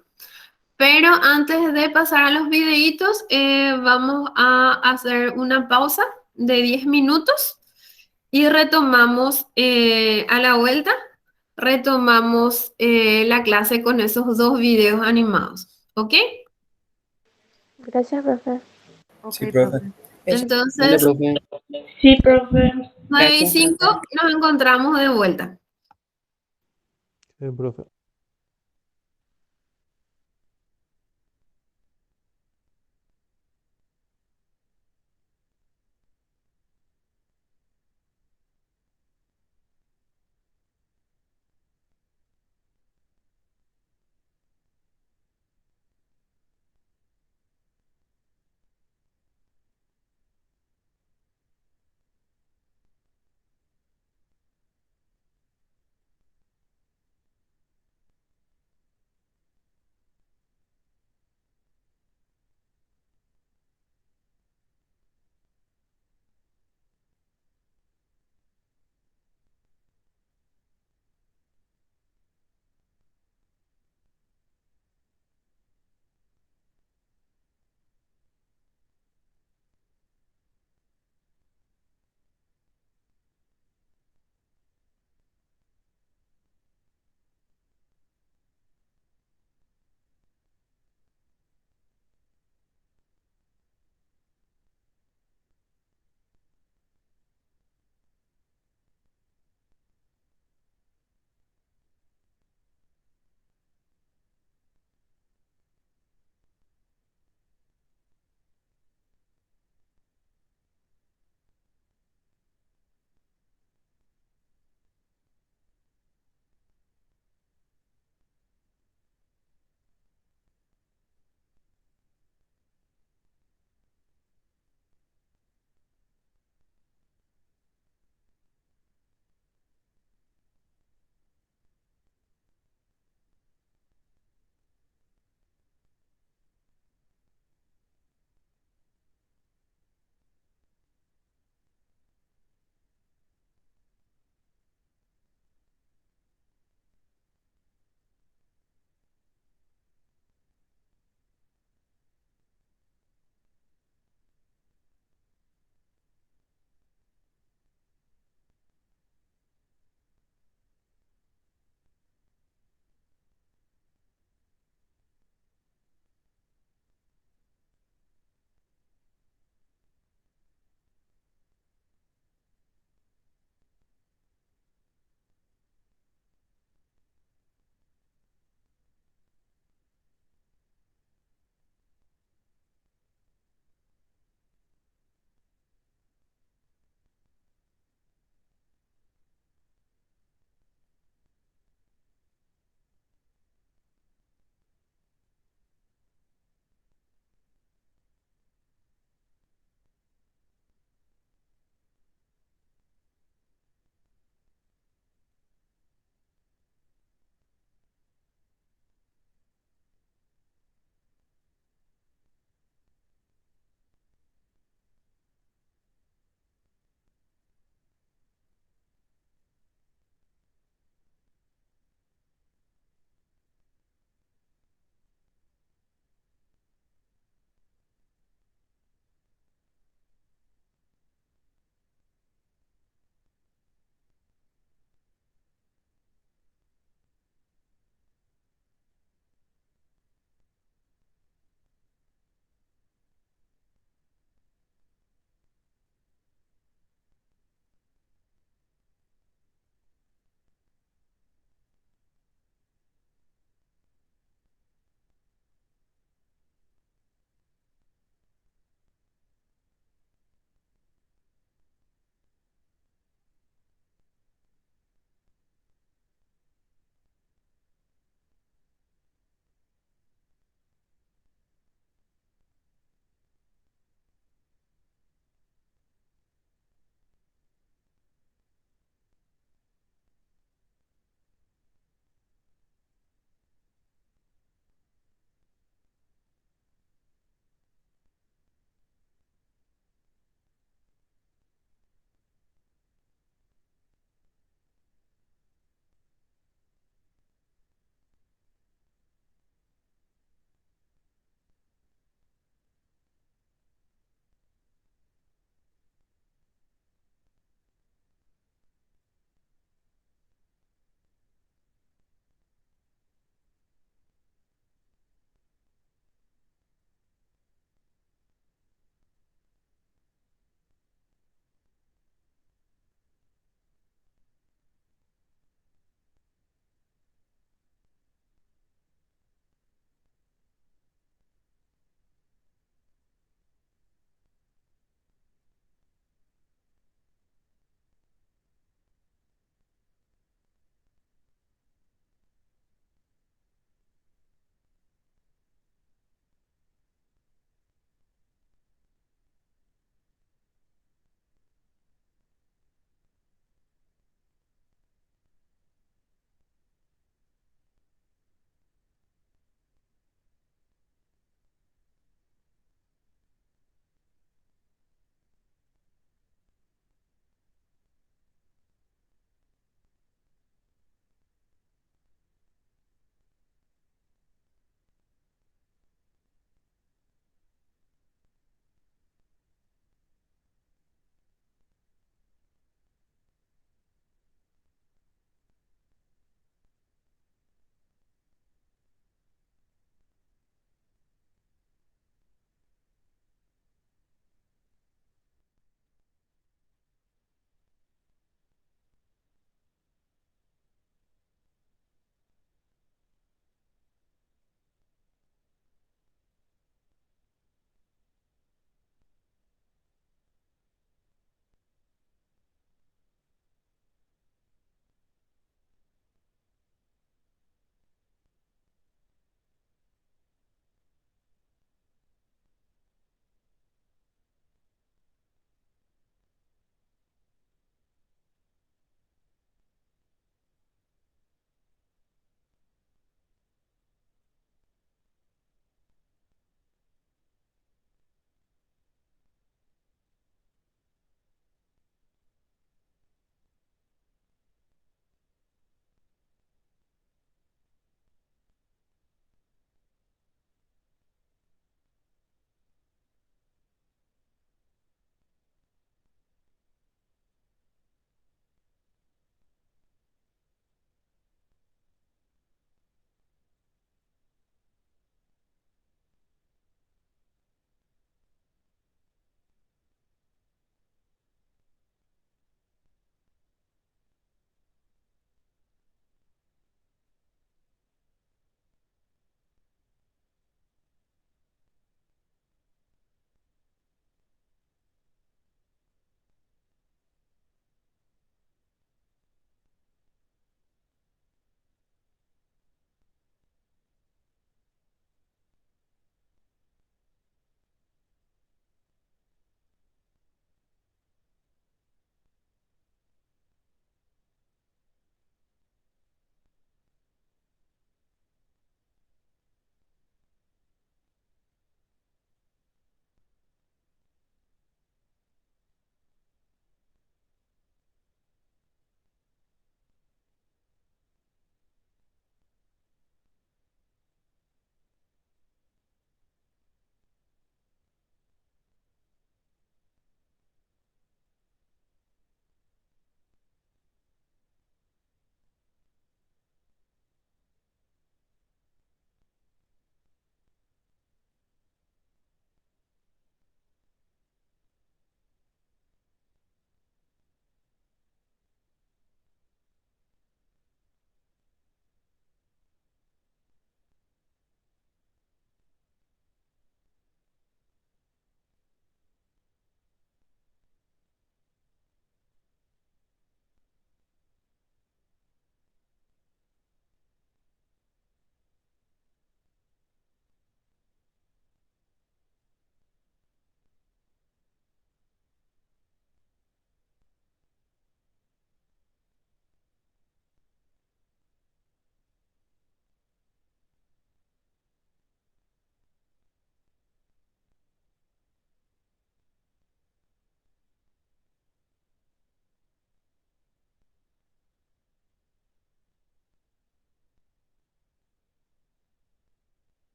Pero antes de pasar a los videitos, vamos a hacer una pausa de 10 minutos y retomamos a la vuelta, retomamos la clase con esos dos videos animados. ¿Ok? Gracias, profe. Ok, Sí, profe. profe. Vale, Entonces, profe. Sí, profe. 9 y Gracias, 5 profe. nos encontramos de vuelta. Sí, profe.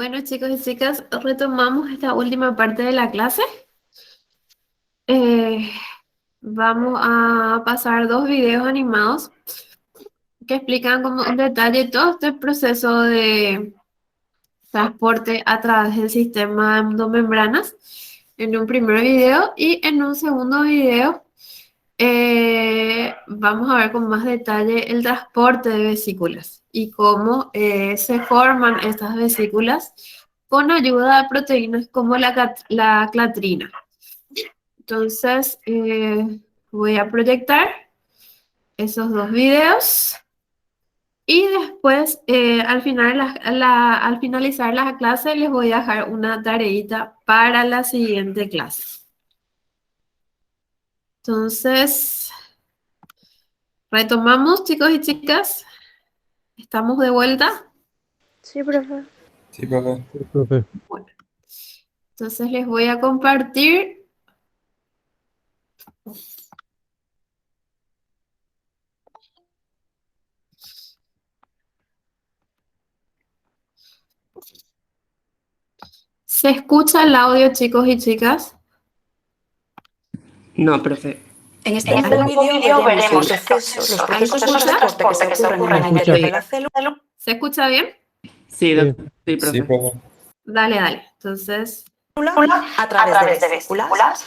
Bueno, chicos y chicas, retomamos esta última parte de la clase. Eh, Vamos a pasar 2 videos animados que explican como en detalle todo este proceso de transporte a través del sistema endomembranas en un primer video, y en un segundo video vamos a ver con más detalle el transporte de vesículas y cómo se forman estas vesículas con ayuda de proteínas como la clatrina. Entonces, voy a proyectar esos 2 videos y después, al finalizar la clase, les voy a dejar una tareita para la siguiente clase. Entonces, retomamos, chicos y chicas. ¿Estamos de vuelta? Sí, profe. Sí, profe. Sí, profe. Bueno, entonces les voy a compartir. ¿Se escucha el audio, chicos y chicas? No, profe. En este vídeo veremos los procesos de transporte que se ocurren en el interior de la célula. ¿Se escucha bien? Sí, Sí. sí, profe. Sí, profe. Dale. Entonces, A través de vesículas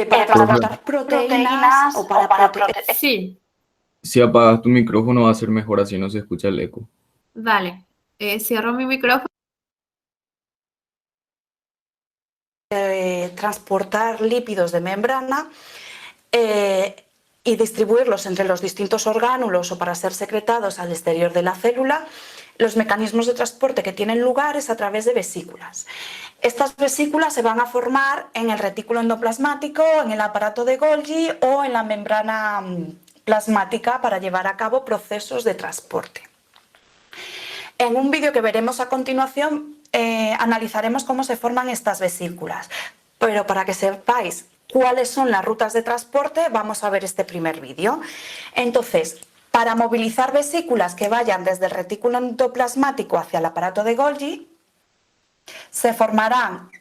para transportar proteínas o para proteger. sí, Si apagas tu micrófono va a ser mejor, así no se escucha el eco. dale. Cierro mi micrófono. Transportar lípidos de membrana y distribuirlos entre los distintos orgánulos o para ser secretados al exterior de la célula. Los mecanismos de transporte que tienen lugar es a través de vesículas. Estas vesículas se van a formar en el retículo endoplasmático, en el aparato de Golgi o en la membrana plasmática para llevar a cabo procesos de transporte. En un vídeo que veremos a continuación analizaremos cómo se forman estas vesículas, pero para que sepáis cuáles son las rutas de transporte vamos a ver este primer vídeo. Entonces, para movilizar vesículas que vayan desde el retículo endoplasmático hacia el aparato de Golgi, se formarán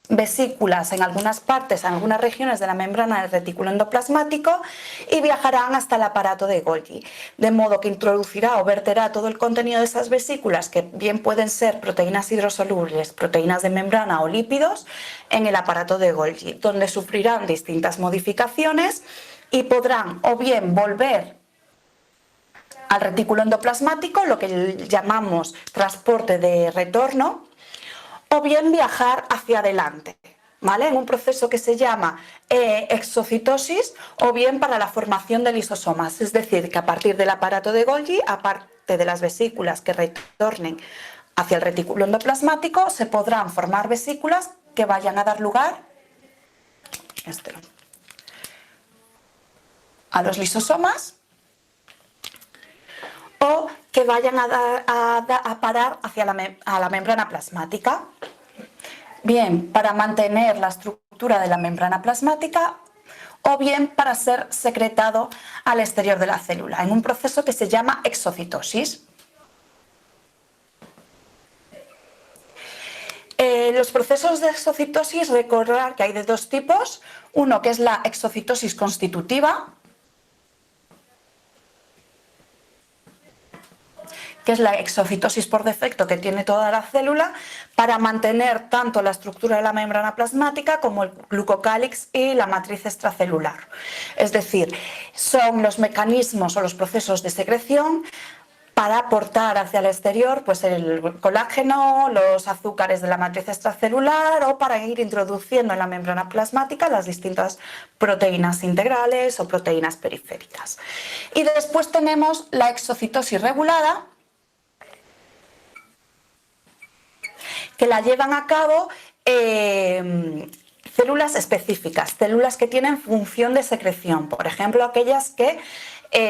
vesículas en algunas partes, en algunas regiones de la membrana del retículo endoplasmático y viajarán hasta el aparato de Golgi, de modo que introducirá o verterá todo el contenido de esas vesículas, que bien pueden ser proteínas hidrosolubles, proteínas de membrana o lípidos, en el aparato de Golgi, donde sufrirán distintas modificaciones y podrán o bien volver al retículo endoplasmático, lo que llamamos transporte de retorno, o bien viajar hacia adelante, ¿vale? En un proceso que se llama exocitosis, o bien para la formación de lisosomas, es decir, que a partir del aparato de Golgi, aparte de las vesículas que retornen hacia el retículo endoplasmático, se podrán formar vesículas que vayan a dar lugar a los lisosomas, o que vayan a parar hacia la membrana plasmática. Bien, para mantener la estructura de la membrana plasmática o bien para ser secretado al exterior de la célula, en un proceso que se llama exocitosis. Los procesos de exocitosis, recordar que hay de 2 tipos, uno que es la exocitosis constitutiva, que es la exocitosis por defecto que tiene toda la célula para mantener tanto la estructura de la membrana plasmática como el glucocálix y la matriz extracelular. Es decir, son los mecanismos o los procesos de secreción para aportar hacia el exterior pues el colágeno, los azúcares de la matriz extracelular, o para ir introduciendo en la membrana plasmática las distintas proteínas integrales o proteínas periféricas. Y después tenemos la exocitosis regulada, que la llevan a cabo células específicas, células que tienen función de secreción, por ejemplo, aquellas que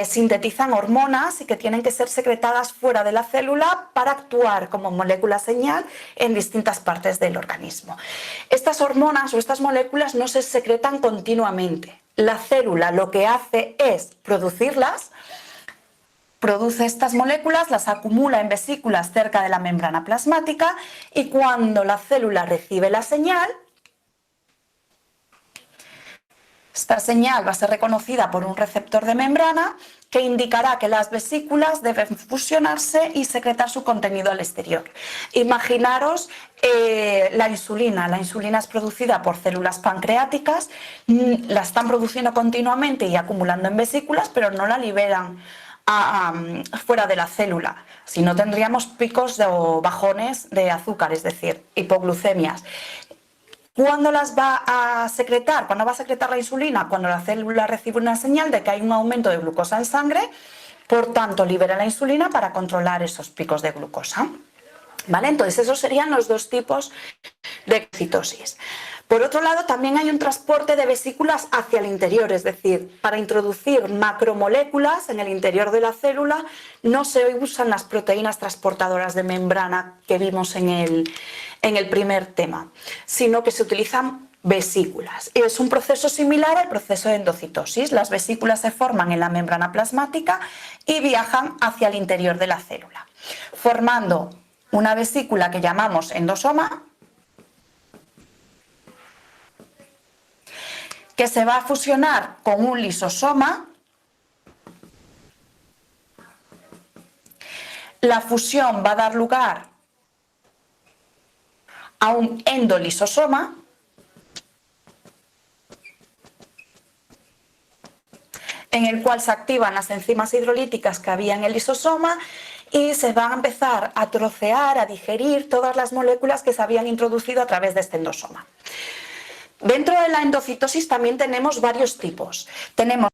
sintetizan hormonas y que tienen que ser secretadas fuera de la célula para actuar como molécula señal en distintas partes del organismo. Estas hormonas o estas moléculas no se secretan continuamente. La célula lo que hace es producirlas produce estas moléculas, las acumula en vesículas cerca de la membrana plasmática y cuando la célula recibe la señal, esta señal va a ser reconocida por un receptor de membrana que indicará que las vesículas deben fusionarse y secretar su contenido al exterior. Imaginaros la insulina. La insulina es producida por células pancreáticas, la están produciendo continuamente y acumulando en vesículas, pero no la liberan fuera de la célula. Si no, tendríamos picos o bajones de azúcar, es decir, hipoglucemias. ¿Cuándo las va a secretar? ¿Cuándo va a secretar la insulina? Cuando la célula recibe una señal de que hay un aumento de glucosa en sangre, por tanto libera la insulina para controlar esos picos de glucosa. ¿Vale? Entonces esos serían los dos tipos de excitosis. Por otro lado, también hay un transporte de vesículas hacia el interior, es decir, para introducir macromoléculas en el interior de la célula no se usan las proteínas transportadoras de membrana que vimos en el primer tema, sino que se utilizan vesículas. Y es un proceso similar al proceso de endocitosis. Las vesículas se forman en la membrana plasmática y viajan hacia el interior de la célula, formando una vesícula que llamamos endosoma, que se va a fusionar con un lisosoma. La fusión va a dar lugar a un endolisosoma, en el cual se activan las enzimas hidrolíticas que había en el lisosoma y se van a empezar a trocear, a digerir todas las moléculas que se habían introducido a través de este endosoma. Dentro de la endocitosis también tenemos varios tipos. Tenemos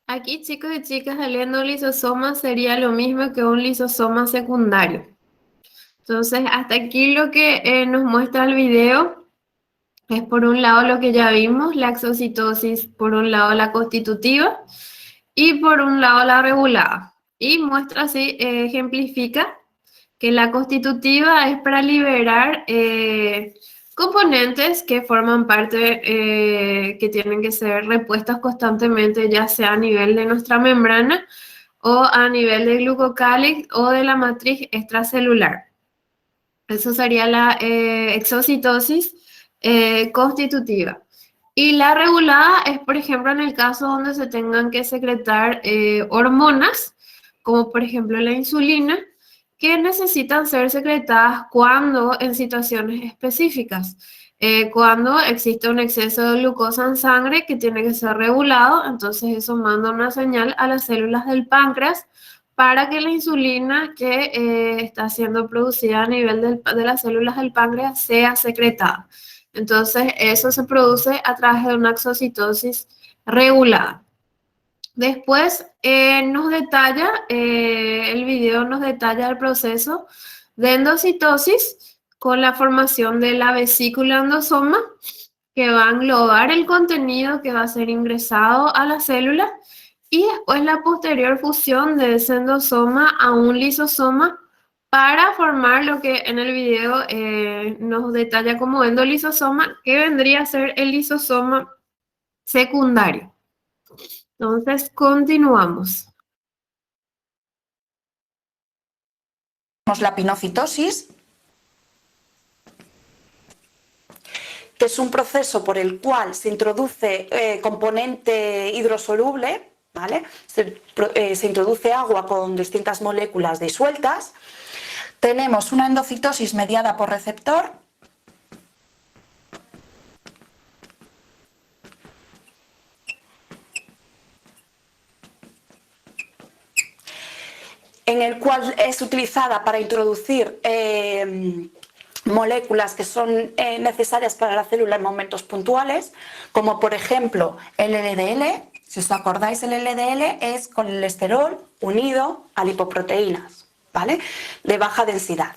Aquí, chicos y chicas, el endolisosoma sería lo mismo que un lisosoma secundario. Entonces, hasta aquí lo que nos muestra el video es por un lado lo que ya vimos, la exocitosis, por un lado la constitutiva y por un lado la regulada. Y muestra así, ejemplifica que la constitutiva es para liberar componentes que forman parte, que tienen que ser repuestos constantemente, ya sea a nivel de nuestra membrana o a nivel del glucocálix o de la matriz extracelular. Eso sería la exocitosis constitutiva. Y la regulada es, por ejemplo, en el caso donde se tengan que secretar hormonas, como por ejemplo la insulina, que necesitan ser secretadas cuando en situaciones específicas. Cuando existe un exceso de glucosa en sangre que tiene que ser regulado, entonces eso manda una señal a las células del páncreas para que la insulina que está siendo producida a nivel de las células del páncreas sea secretada. Entonces eso se produce a través de una exocitosis regulada. Después nos detalla, el video nos detalla el proceso de endocitosis con la formación de la vesícula endosoma que va a englobar el contenido que va a ser ingresado a la célula y después la posterior fusión de ese endosoma a un lisosoma para formar lo que en el video nos detalla como endolisosoma, que vendría a ser el lisosoma secundario. Entonces, continuamos. Tenemos la pinocitosis, que es un proceso por el cual se introduce componente hidrosoluble, ¿vale? Se introduce agua con distintas moléculas disueltas. Tenemos una endocitosis mediada por receptor, en el cual es utilizada para introducir moléculas que son necesarias para la célula en momentos puntuales, como por ejemplo el LDL. Si os acordáis, el LDL es colesterol unido a lipoproteínas, ¿vale? De baja densidad.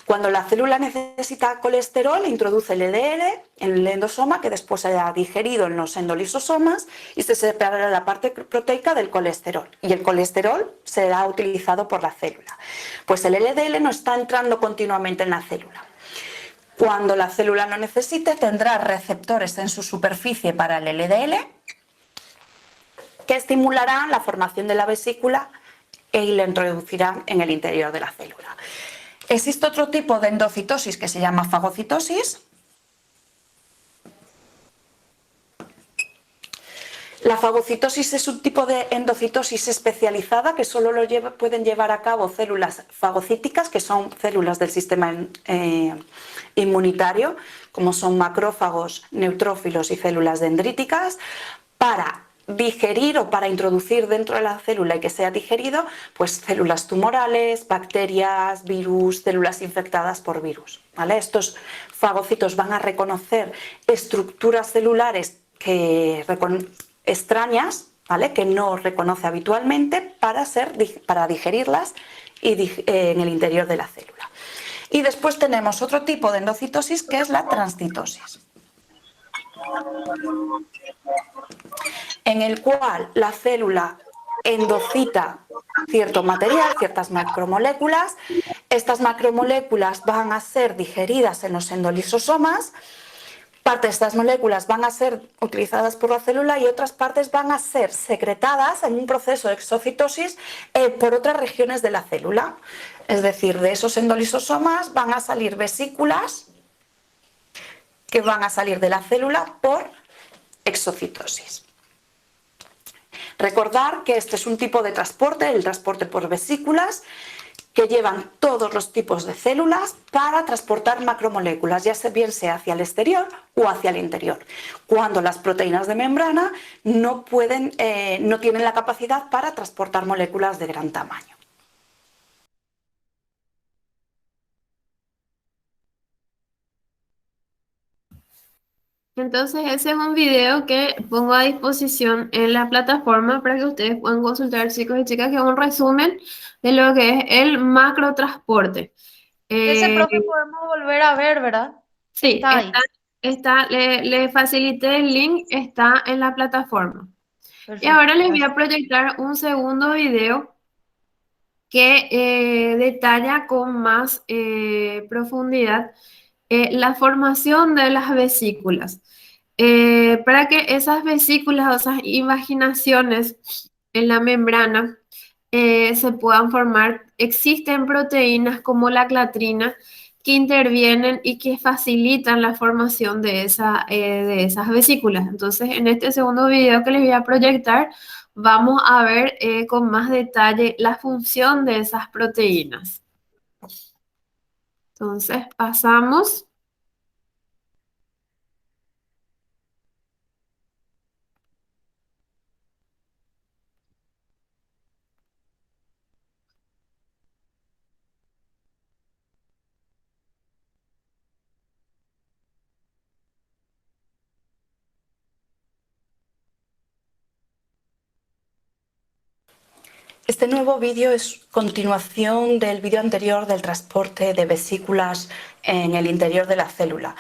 Cuando la célula necesita colesterol, introduce el LDL en el endosoma, que después será digerido en los endolisosomas y se separará la parte proteica del colesterol. Y el colesterol será utilizado por la célula. Pues el LDL no está entrando continuamente en la célula. Cuando la célula lo necesite, tendrá receptores en su superficie para el LDL que estimularán la formación de la vesícula y la introducirán en el interior de la célula. Existe otro tipo de endocitosis que se llama fagocitosis. La fagocitosis es un tipo de endocitosis especializada que solo pueden llevar a cabo células fagocíticas, que son células del sistema inmunitario, como son macrófagos, neutrófilos y células dendríticas, para digerir o para introducir dentro de la célula y que sea digerido, pues células tumorales, bacterias, virus, células infectadas por virus, ¿vale? Estos fagocitos van a reconocer estructuras celulares extrañas, ¿vale?, que no reconoce habitualmente para digerirlas en el interior de la célula. Y después tenemos otro tipo de endocitosis que es la transcitosis, en el cual la célula endocita cierto material, ciertas macromoléculas. Estas macromoléculas van a ser digeridas en los endolisosomas. Parte de estas moléculas van a ser utilizadas por la célula y otras partes van a ser secretadas en un proceso de exocitosis por otras regiones de la célula. Es decir, de esos endolisosomas van a salir vesículas que van a salir de la célula por exocitosis. Recordar que este es un tipo de transporte, el transporte por vesículas, que llevan todos los tipos de células para transportar macromoléculas, ya bien sea hacia el exterior o hacia el interior, cuando las proteínas de membrana no tienen la capacidad para transportar moléculas de gran tamaño. Entonces ese es un video que pongo a disposición en la plataforma para que ustedes puedan consultar, chicos y chicas, que es un resumen de lo que es el macrotransporte. Ese, profe, podemos volver a ver, ¿verdad? Sí, Está ahí. le facilité el link, está en la plataforma. Perfecto, Y ahora les voy gracias. a proyectar un segundo video que detalla con más profundidad la formación de las vesículas. Para que esas vesículas o esas invaginaciones en la membrana se puedan formar, existen proteínas como la clatrina que intervienen y que facilitan la formación de esas vesículas. Entonces, en este segundo video que les voy a proyectar, vamos a ver con más detalle la función de esas proteínas. Entonces, pasamos. Este nuevo vídeo es continuación del vídeo anterior del transporte de vesículas en el interior de la célula.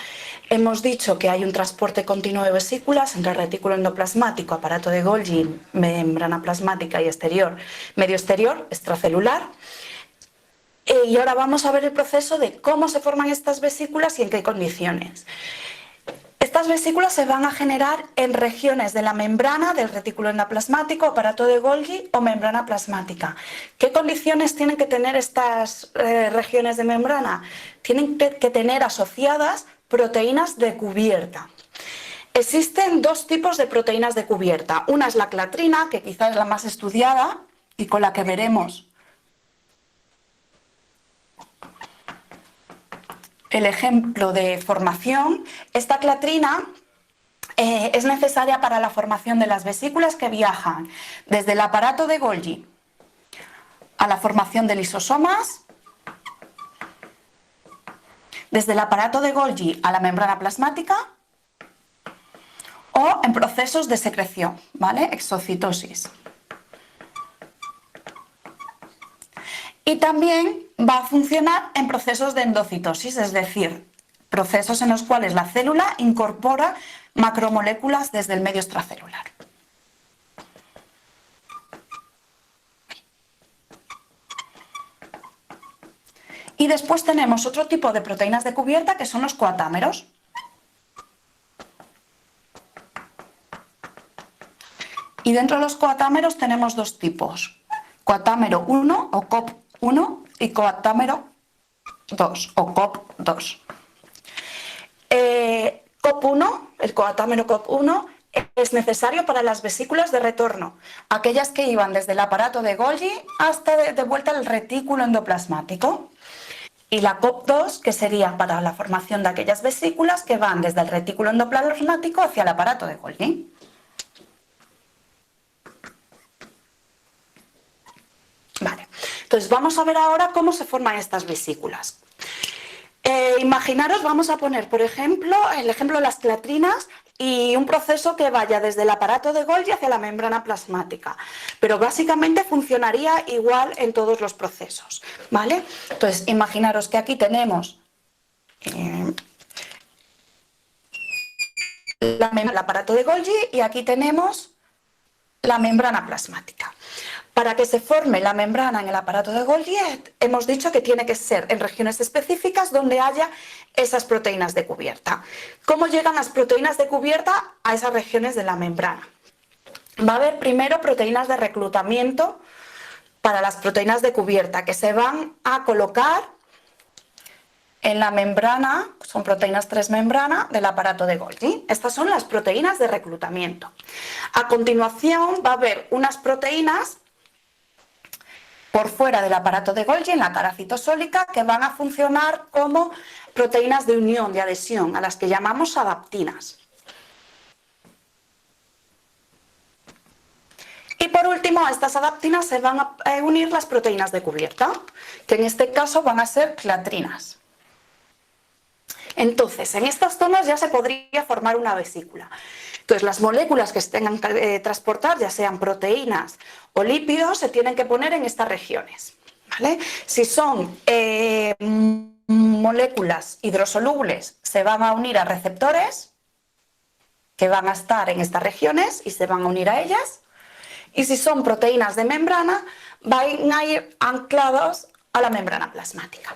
Hemos dicho que hay un transporte continuo de vesículas entre retículo endoplasmático, aparato de Golgi, membrana plasmática y medio exterior, extracelular. Y ahora vamos a ver el proceso de cómo se forman estas vesículas y en qué condiciones. Estas vesículas se van a generar en regiones de la membrana del retículo endoplasmático, aparato de Golgi o membrana plasmática. ¿Qué condiciones tienen que tener estas regiones de membrana? Tienen que tener asociadas proteínas de cubierta. Existen dos tipos de proteínas de cubierta. Una es la clatrina, que quizás es la más estudiada y con la que veremos el ejemplo de formación. Esta clatrina es necesaria para la formación de las vesículas que viajan desde el aparato de Golgi a la formación de lisosomas, desde el aparato de Golgi a la membrana plasmática o en procesos de secreción, ¿vale? Exocitosis. Y también va a funcionar en procesos de endocitosis, es decir, procesos en los cuales la célula incorpora macromoléculas desde el medio extracelular. Y después tenemos otro tipo de proteínas de cubierta que son los coatámeros. Y dentro de los coatámeros tenemos dos tipos, coatámero 1 o COP1 y coatámero 2 o COP2. COP1, el coatámero COP1, es necesario para las vesículas de retorno, aquellas que iban desde el aparato de Golgi hasta de vuelta al retículo endoplasmático. Y la COP2, que sería para la formación de aquellas vesículas que van desde el retículo endoplasmático hacia el aparato de Golgi. Vale, entonces vamos a ver ahora cómo se forman estas vesículas. Imaginaros, vamos a poner, por ejemplo, el ejemplo de las clatrinas y un proceso que vaya desde el aparato de Golgi hacia la membrana plasmática. Pero básicamente funcionaría igual en todos los procesos, ¿vale? Entonces, imaginaros que aquí tenemos el aparato de Golgi y aquí tenemos la membrana plasmática. Para que se forme la membrana en el aparato de Golgi, hemos dicho que tiene que ser en regiones específicas donde haya esas proteínas de cubierta. ¿Cómo llegan las proteínas de cubierta a esas regiones de la membrana? Va a haber primero proteínas de reclutamiento para las proteínas de cubierta que se van a colocar en la membrana, son proteínas 3 membrana del aparato de Golgi. Estas son las proteínas de reclutamiento. A continuación va a haber unas proteínas por fuera del aparato de Golgi, en la cara citosólica, que van a funcionar como proteínas de unión, de adhesión, a las que llamamos adaptinas. Y por último, a estas adaptinas se van a unir las proteínas de cubierta, que en este caso van a ser clatrinas. Entonces, en estas zonas ya se podría formar una vesícula. Entonces, las moléculas que se tengan que transportar, ya sean proteínas o lípidos, se tienen que poner en estas regiones, ¿vale? Si son moléculas hidrosolubles, se van a unir a receptores que van a estar en estas regiones y se van a unir a ellas. Y si son proteínas de membrana, van a ir anclados a la membrana plasmática,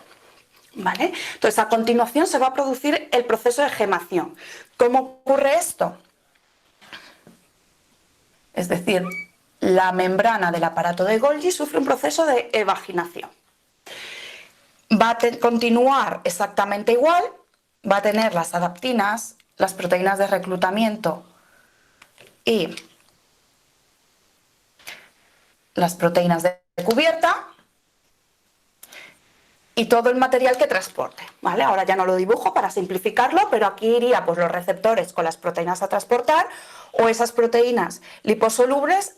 ¿vale? Entonces, a continuación se va a producir el proceso de gemación. ¿Cómo ocurre esto? Es decir, la membrana del aparato de Golgi sufre un proceso de evaginación. Va a continuar exactamente igual, va a tener las adaptinas, las proteínas de reclutamiento y las proteínas de cubierta y todo el material que transporte, ¿vale? Ahora ya no lo dibujo para simplificarlo, pero aquí iría pues, los receptores con las proteínas a transportar o esas proteínas liposolubles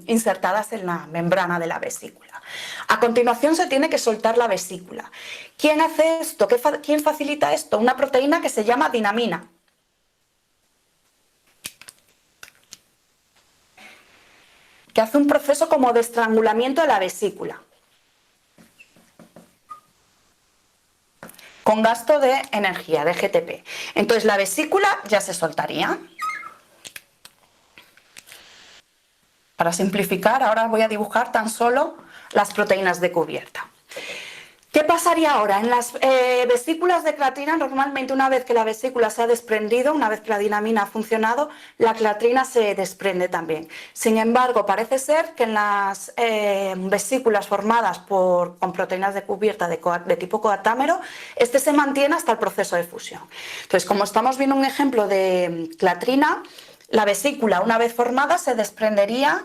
insertadas en la membrana de la vesícula. A continuación se tiene que soltar la vesícula. ¿Quién hace esto? ¿Quién facilita esto? Una proteína que se llama dinamina. Que hace un proceso como de estrangulamiento de la vesícula, con gasto de energía, de GTP. Entonces la vesícula ya se soltaría. Para simplificar, ahora voy a dibujar tan solo las proteínas de cubierta. ¿Qué pasaría ahora? En las vesículas de clatrina, normalmente una vez que la vesícula se ha desprendido, una vez que la dinamina ha funcionado, la clatrina se desprende también. Sin embargo, parece ser que en las vesículas formadas con proteínas de cubierta de tipo coatámero, este se mantiene hasta el proceso de fusión. Entonces, como estamos viendo un ejemplo de clatrina, la vesícula, una vez formada, se desprendería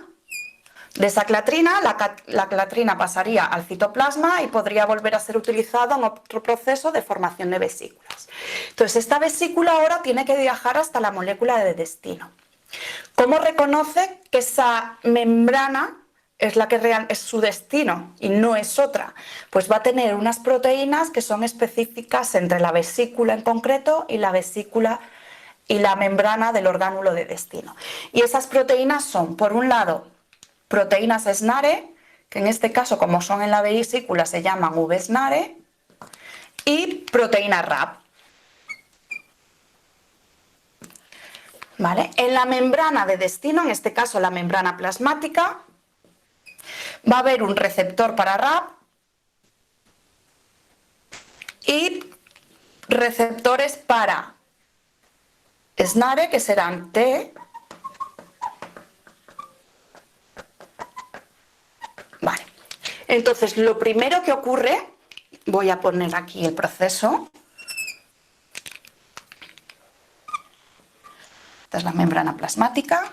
de esa clatrina, la clatrina pasaría al citoplasma y podría volver a ser utilizada en otro proceso de formación de vesículas. Entonces, esta vesícula ahora tiene que viajar hasta la molécula de destino. ¿Cómo reconoce que esa membrana es la que es su destino y no es otra? Pues va a tener unas proteínas que son específicas entre la vesícula en concreto y la vesícula y la membrana del orgánulo de destino. Y esas proteínas son, por un lado, proteínas SNARE, que en este caso, como son en la vesícula, se llaman V-SNARE, y proteína RAP. ¿Vale? En la membrana de destino, en este caso la membrana plasmática, va a haber un receptor para RAP y receptores para SNARE, que serán T Entonces, lo primero que ocurre, voy a poner aquí el proceso. Esta es la membrana plasmática.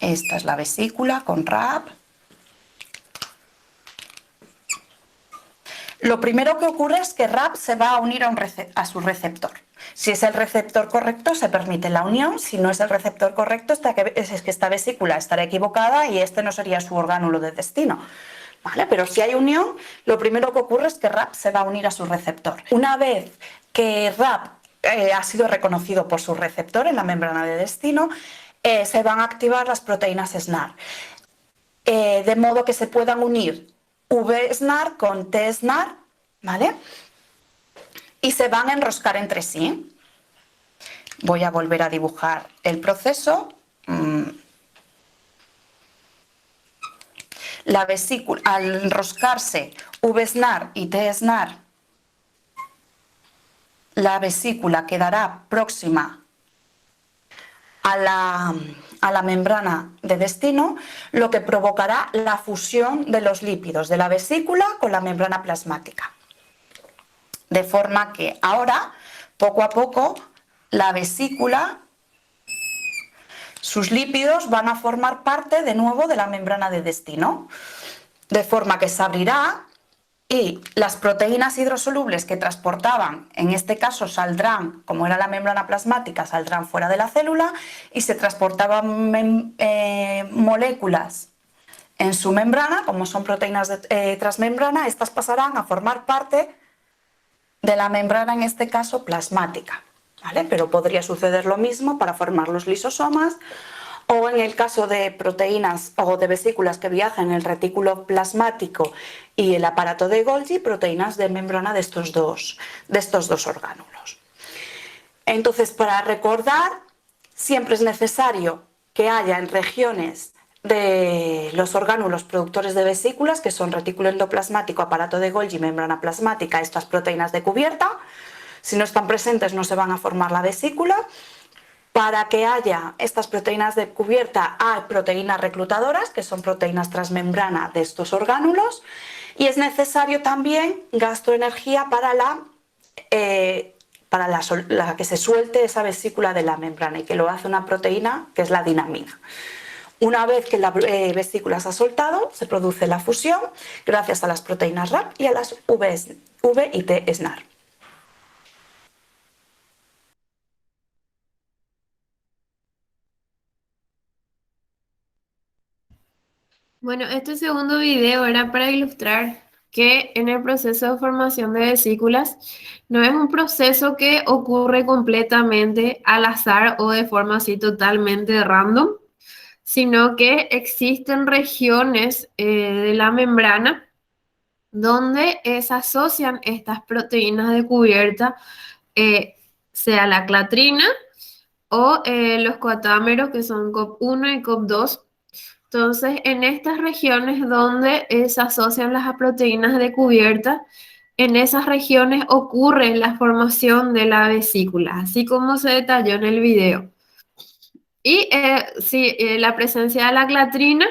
Esta es la vesícula con RAP. Lo primero que ocurre es que RAP se va a unir a su receptor. Si es el receptor correcto, se permite la unión. Si no es el receptor correcto, es que esta vesícula estará equivocada y este no sería su orgánulo de destino. ¿Vale? Pero si hay unión, lo primero que ocurre es que RAP se va a unir a su receptor. Una vez que RAP ha sido reconocido por su receptor en la membrana de destino, se van a activar las proteínas SNAR, de modo que se puedan unir VSNAR con TSNAR, ¿vale? Y se van a enroscar entre sí. Voy a volver a dibujar el proceso. La vesícula, al enroscarse VSNAR y TSNAR, la vesícula quedará próxima a la membrana de destino, lo que provocará la fusión de los lípidos de la vesícula con la membrana plasmática. De forma que ahora, poco a poco, la vesícula, sus lípidos van a formar parte de nuevo de la membrana de destino, de forma que se abrirá y las proteínas hidrosolubles que transportaban, en este caso saldrán, como era la membrana plasmática, saldrán fuera de la célula y se transportaban moléculas en su membrana, como son proteínas transmembrana, estas pasarán a formar parte de la membrana, en este caso plasmática, ¿vale? Pero podría suceder lo mismo para formar los lisosomas o en el caso de proteínas o de vesículas que viajan en el retículo plasmático y el aparato de Golgi, proteínas de membrana de estos dos orgánulos. Entonces, para recordar, siempre es necesario que haya en regiones de los orgánulos productores de vesículas, que son retículo endoplasmático, aparato de Golgi, membrana plasmática, estas proteínas de cubierta. Si no están presentes, no se van a formar la vesícula. Para que haya estas proteínas de cubierta, hay proteínas reclutadoras, que son proteínas transmembrana de estos orgánulos, y es necesario también gasto de energía para la que se suelte esa vesícula de la membrana, y que lo hace una proteína que es la dinamina. Una vez que la vesícula se ha soltado, se produce la fusión gracias a las proteínas RAP y a las V y T SNAR. Bueno, este segundo video era para ilustrar que en el proceso de formación de vesículas no es un proceso que ocurre completamente al azar o de forma así totalmente random, sino que existen regiones de la membrana donde se asocian estas proteínas de cubierta, sea la clatrina o los coatámeros, que son COP1 y COP2. Entonces, en estas regiones donde se asocian las proteínas de cubierta, en esas regiones ocurre la formación de la vesícula, así como se detalló en el video. Y si la presencia de la clatrina,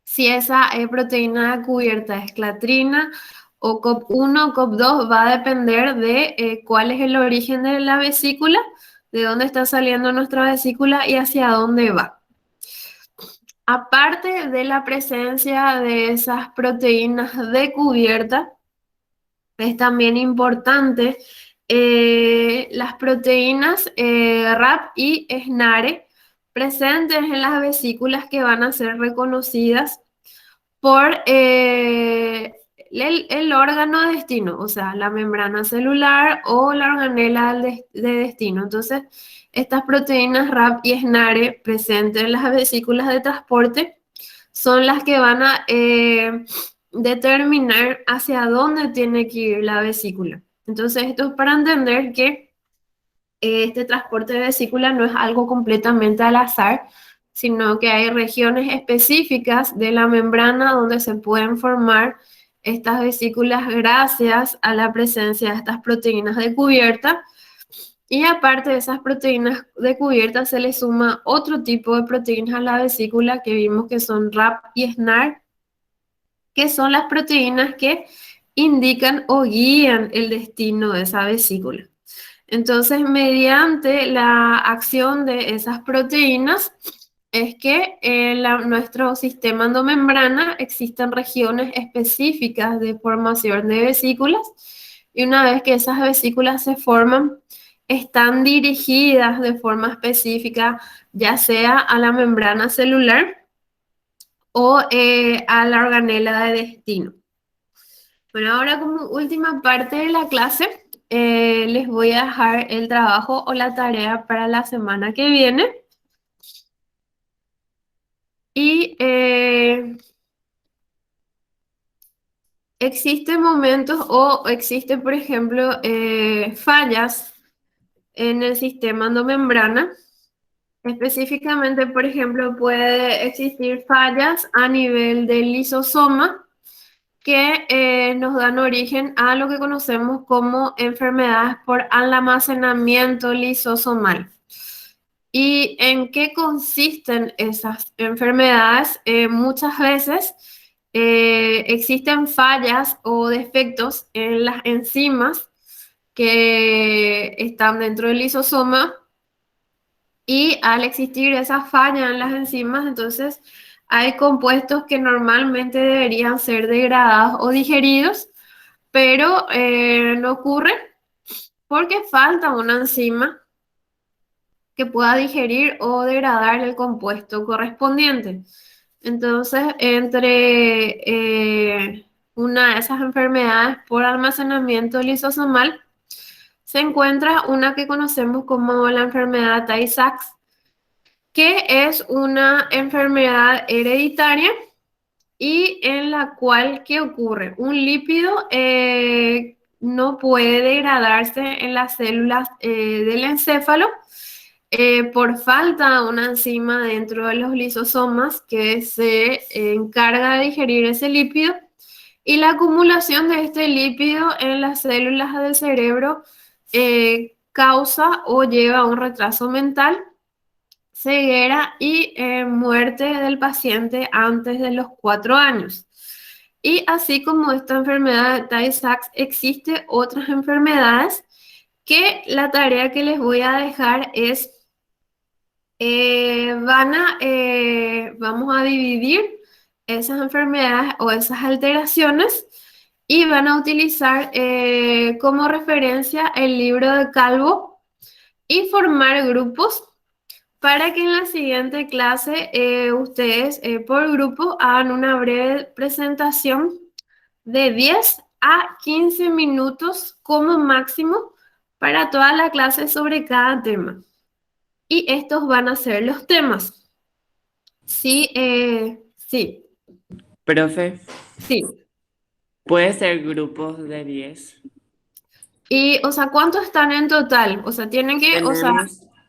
si esa proteína cubierta es clatrina o COP1 o COP2, va a depender de cuál es el origen de la vesícula, de dónde está saliendo nuestra vesícula y hacia dónde va. Aparte de la presencia de esas proteínas de cubierta, es también importante las proteínas RAP y SNARE presentes en las vesículas, que van a ser reconocidas por el órgano de destino, o sea, la membrana celular o la organela de destino. Entonces, estas proteínas RAP y SNARE presentes en las vesículas de transporte son las que van a determinar hacia dónde tiene que ir la vesícula. Entonces, esto es para entender que este transporte de vesícula no es algo completamente al azar, sino que hay regiones específicas de la membrana donde se pueden formar estas vesículas gracias a la presencia de estas proteínas de cubierta. Y aparte de esas proteínas de cubierta, se le suma otro tipo de proteínas a la vesícula que vimos que son RAP y SNAR, que son las proteínas que indican o guían el destino de esa vesícula. Entonces, mediante la acción de esas proteínas, es que en nuestro sistema endomembrana existen regiones específicas de formación de vesículas, y una vez que esas vesículas se forman, están dirigidas de forma específica, ya sea a la membrana celular o a la organela de destino. Bueno, ahora como última parte de la clase, les voy a dejar el trabajo o la tarea para la semana que viene. Y existen momentos o existen, por ejemplo, fallas en el sistema endomembrana. Específicamente, por ejemplo, puede existir fallas a nivel del lisosoma que nos dan origen a lo que conocemos como enfermedades por almacenamiento lisosomal. ¿Y en qué consisten esas enfermedades? Muchas veces existen fallas o defectos en las enzimas que están dentro del lisosoma, y al existir esa falla en las enzimas, entonces hay compuestos que normalmente deberían ser degradados o digeridos, pero no ocurre porque falta una enzima que pueda digerir o degradar el compuesto correspondiente. Entonces, entre una de esas enfermedades por almacenamiento lisosomal se encuentra una que conocemos como la enfermedad Tay-Sachs, que es una enfermedad hereditaria y en la cual, ¿qué ocurre? Un lípido no puede degradarse en las células del encéfalo por falta de una enzima dentro de los lisosomas que se encarga de digerir ese lípido, y la acumulación de este lípido en las células del cerebro causa o lleva a un retraso mental, ceguera y muerte del paciente antes de los 4 años. Y así como esta enfermedad de Tay-Sachs, existe otras enfermedades que la tarea que les voy a dejar es, vamos a dividir esas enfermedades o esas alteraciones y van a utilizar como referencia el libro de Calvo y formar grupos para que en la siguiente clase ustedes por grupo hagan una breve presentación de 10 a 15 minutos como máximo para toda la clase sobre cada tema. Y estos van a ser los temas. Sí, sí, Profe, sí. puede ser grupos de 10. Y, o sea, ¿cuántos están en total? O sea, tienen que, o sea,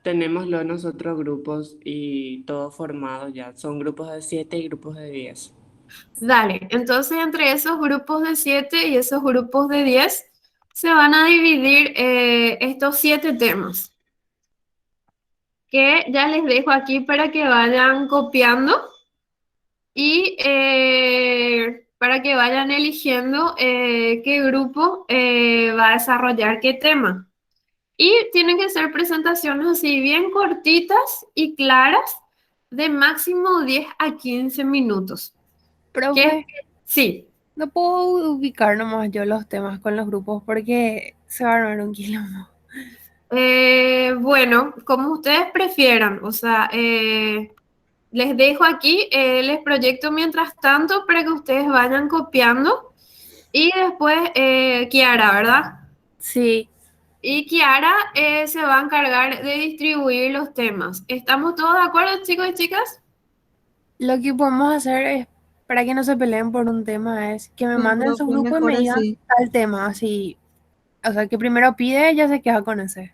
Tenemos los nosotros grupos y todo formado ya. Son grupos de 7 y grupos de 10. dale. Entonces, entre esos grupos de 7 y esos grupos de 10, se van a dividir estos 7 temas, que ya les dejo aquí para que vayan copiando y para que vayan eligiendo qué grupo va a desarrollar qué tema. Y tienen que ser presentaciones así bien cortitas y claras, de máximo 10 a 15 minutos. Profe, Sí. no puedo ubicar nomás yo los temas con los grupos porque se va a armar un quilombo. Bueno, como ustedes prefieran, o sea, les dejo aquí, les proyecto mientras tanto para que ustedes vayan copiando, y después Kiara, ¿verdad? Sí, Y Kiara se va a encargar de distribuir los temas. ¿Estamos todos de acuerdo, chicos y chicas? lo que podemos hacer es, para que no se peleen por un tema, es que me Sí, manden su profe, grupo y me mejor digan así. tal tema, así, o sea, que primero pide, ya se queda con ese.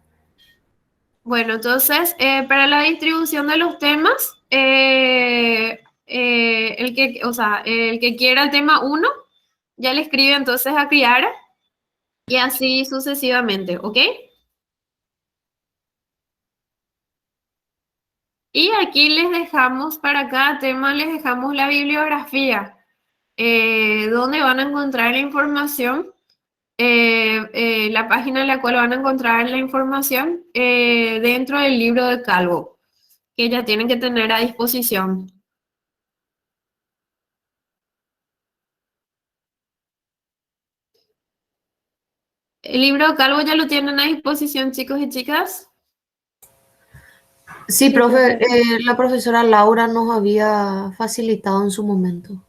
Bueno, entonces, para la distribución de los temas, el que quiera el tema 1, ya le escribe entonces a Kiara, y así sucesivamente, ¿ok? Y aquí les dejamos, para cada tema les dejamos la bibliografía. donde van a encontrar la información, la página en la cual van a encontrar la información dentro del libro de Calvo, que ya tienen que tener a disposición. El libro de Calvo ya lo tienen a disposición, chicos y chicas. Sí, profe, la profesora Laura nos había facilitado en su momento.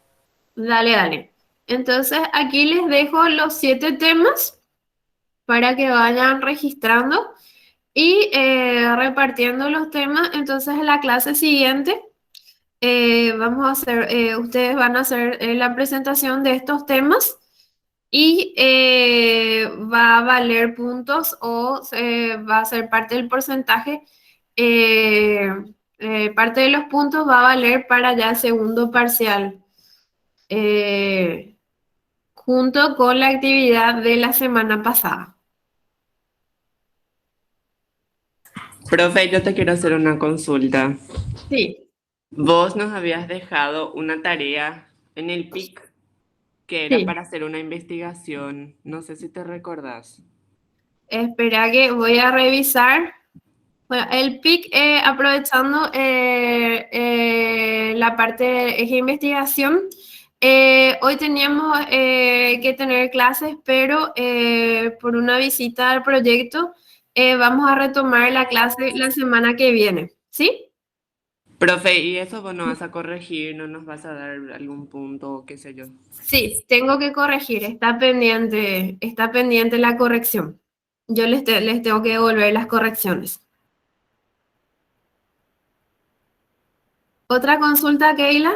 Dale, dale. Entonces, aquí les dejo los 7 temas para que vayan registrando y repartiendo los temas. Entonces, en la clase siguiente vamos a hacer, ustedes van a hacer la presentación de estos temas y va a valer puntos o va a ser parte del porcentaje. Parte de los puntos va a valer para ya el segundo parcial. Junto con la actividad de la semana pasada. Profe, yo te quiero hacer una consulta. Sí, Vos nos habías dejado una tarea en el PIC que era sí. para hacer una investigación. No sé si te recordás. Espera que voy a revisar. Bueno, el PIC, aprovechando la parte de eje de investigación, hoy teníamos que tener clases, pero por una visita al proyecto vamos a retomar la clase la semana que viene, ¿sí? Profe, ¿y eso vos no vas a corregir? ¿No nos vas a dar algún punto o qué sé yo? Sí, tengo que corregir, está pendiente la corrección. Yo les tengo que devolver las correcciones. ¿Otra consulta, Keila?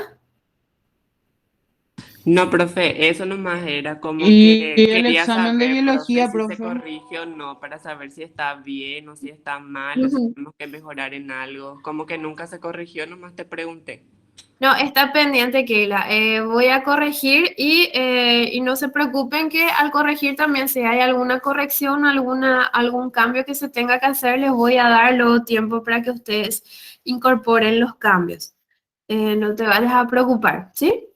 No, profe, eso nomás era como Y que el quería examen de saber, biología, profe, si se profe. corrige o no, para saber si está bien o si está mal o si Ujú. tenemos que mejorar en algo. Como que nunca se corrigió, nomás te pregunté. No, está pendiente, Keila. Voy a corregir y no se preocupen que al corregir también si hay alguna corrección, algún cambio que se tenga que hacer, les voy a dar luego tiempo para que ustedes incorporen los cambios. No te vayas a preocupar, ¿sí?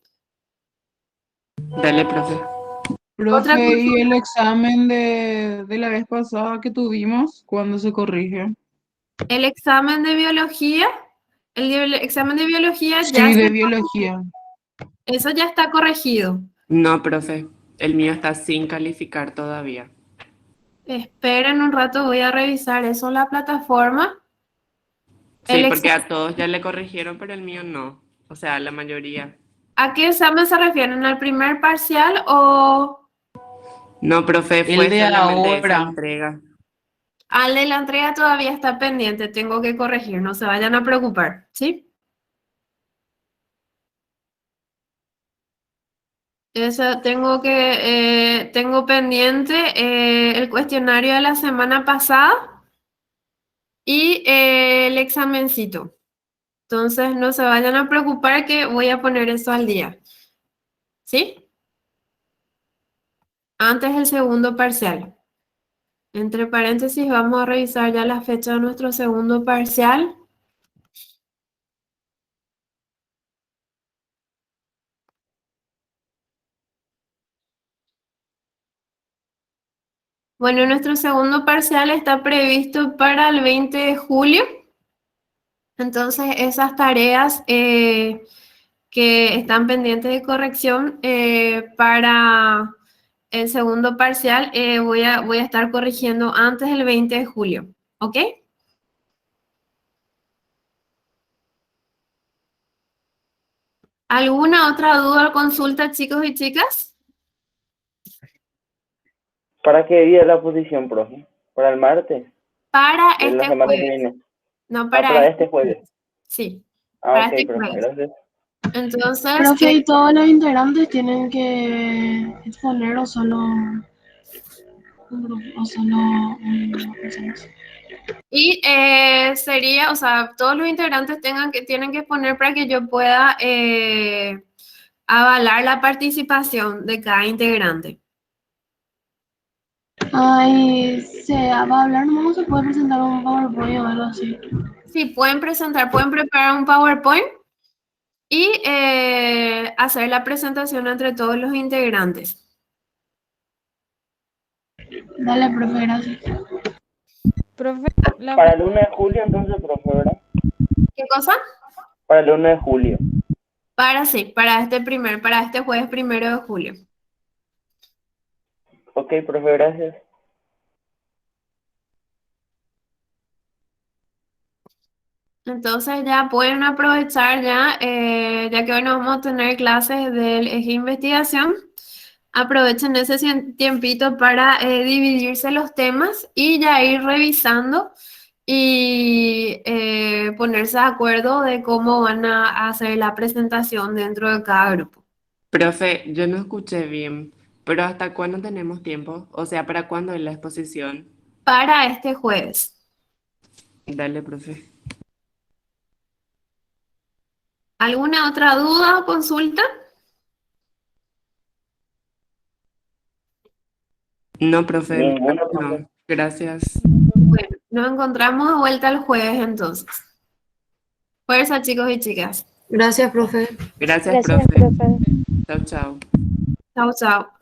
Dale, profe. Otra Profe, ¿y el examen de la vez pasada que tuvimos, cuándo se corrige? El examen de biología, examen de biología Sí, de biología. eso ya está corregido. No, profe, el mío está sin calificar todavía. Esperen un rato, voy a revisar eso en la plataforma. Sí, El porque examen, a todos ya le corrigieron, pero el mío no. O sea, la mayoría. ¿a qué examen se refieren? ¿Al primer parcial o No, profe, El fue de solamente esa ahora. entrega. al de la entrega? Todavía está pendiente, tengo que corregir, no se vayan a preocupar, ¿sí? Eso tengo pendiente el cuestionario de la semana pasada y el examencito. Entonces, no se vayan a preocupar que voy a poner eso al día. ¿Sí? Antes del segundo parcial. Entre paréntesis, vamos a revisar ya la fecha de nuestro segundo parcial. Bueno, nuestro segundo parcial está previsto para el 20 de julio. Entonces, esas tareas que están pendientes de corrección para el segundo parcial voy a estar corrigiendo antes del 20 de julio. ¿Ok? ¿Alguna otra duda o consulta, chicos y chicas? ¿Para qué día es la posición, profe? ¿Para el martes Para de la este semana que jueves. viene? No, Ah, para para este este jueves. jueves. Sí, Ah, para ok, este profe, jueves. gracias. Entonces, Profe, ¿y todos los integrantes tienen que exponer o solo un grupo o solo una persona? sería, o sea, todos los integrantes tienen que poner para que yo pueda avalar la participación de cada integrante. Ay, ¿se va a hablar nomás o se puede presentar un PowerPoint o algo así? Sí, pueden preparar un PowerPoint y hacer la presentación entre todos los integrantes. Dale, profe, gracias. Profe, Para el 1 de julio, entonces, profe, ¿verdad? ¿Qué cosa? Para el 1 de julio. Para este jueves 1 de julio. Ok, profe, gracias. Entonces ya pueden aprovechar ya que hoy no vamos a tener clases del eje investigación, aprovechen ese tiempito para dividirse los temas y ya ir revisando y ponerse de acuerdo de cómo van a hacer la presentación dentro de cada grupo. Profe, yo no escuché bien, pero ¿hasta cuándo tenemos tiempo? O sea, ¿para cuándo es la exposición? Para este jueves. Dale, profe. ¿Alguna otra duda o consulta? No, profe, Ninguna, no. profe. Gracias. Bueno, nos encontramos de vuelta el jueves entonces. Fuerza, chicos y chicas. Gracias, profe. Gracias, profe. Chao, chao. Chao, chao.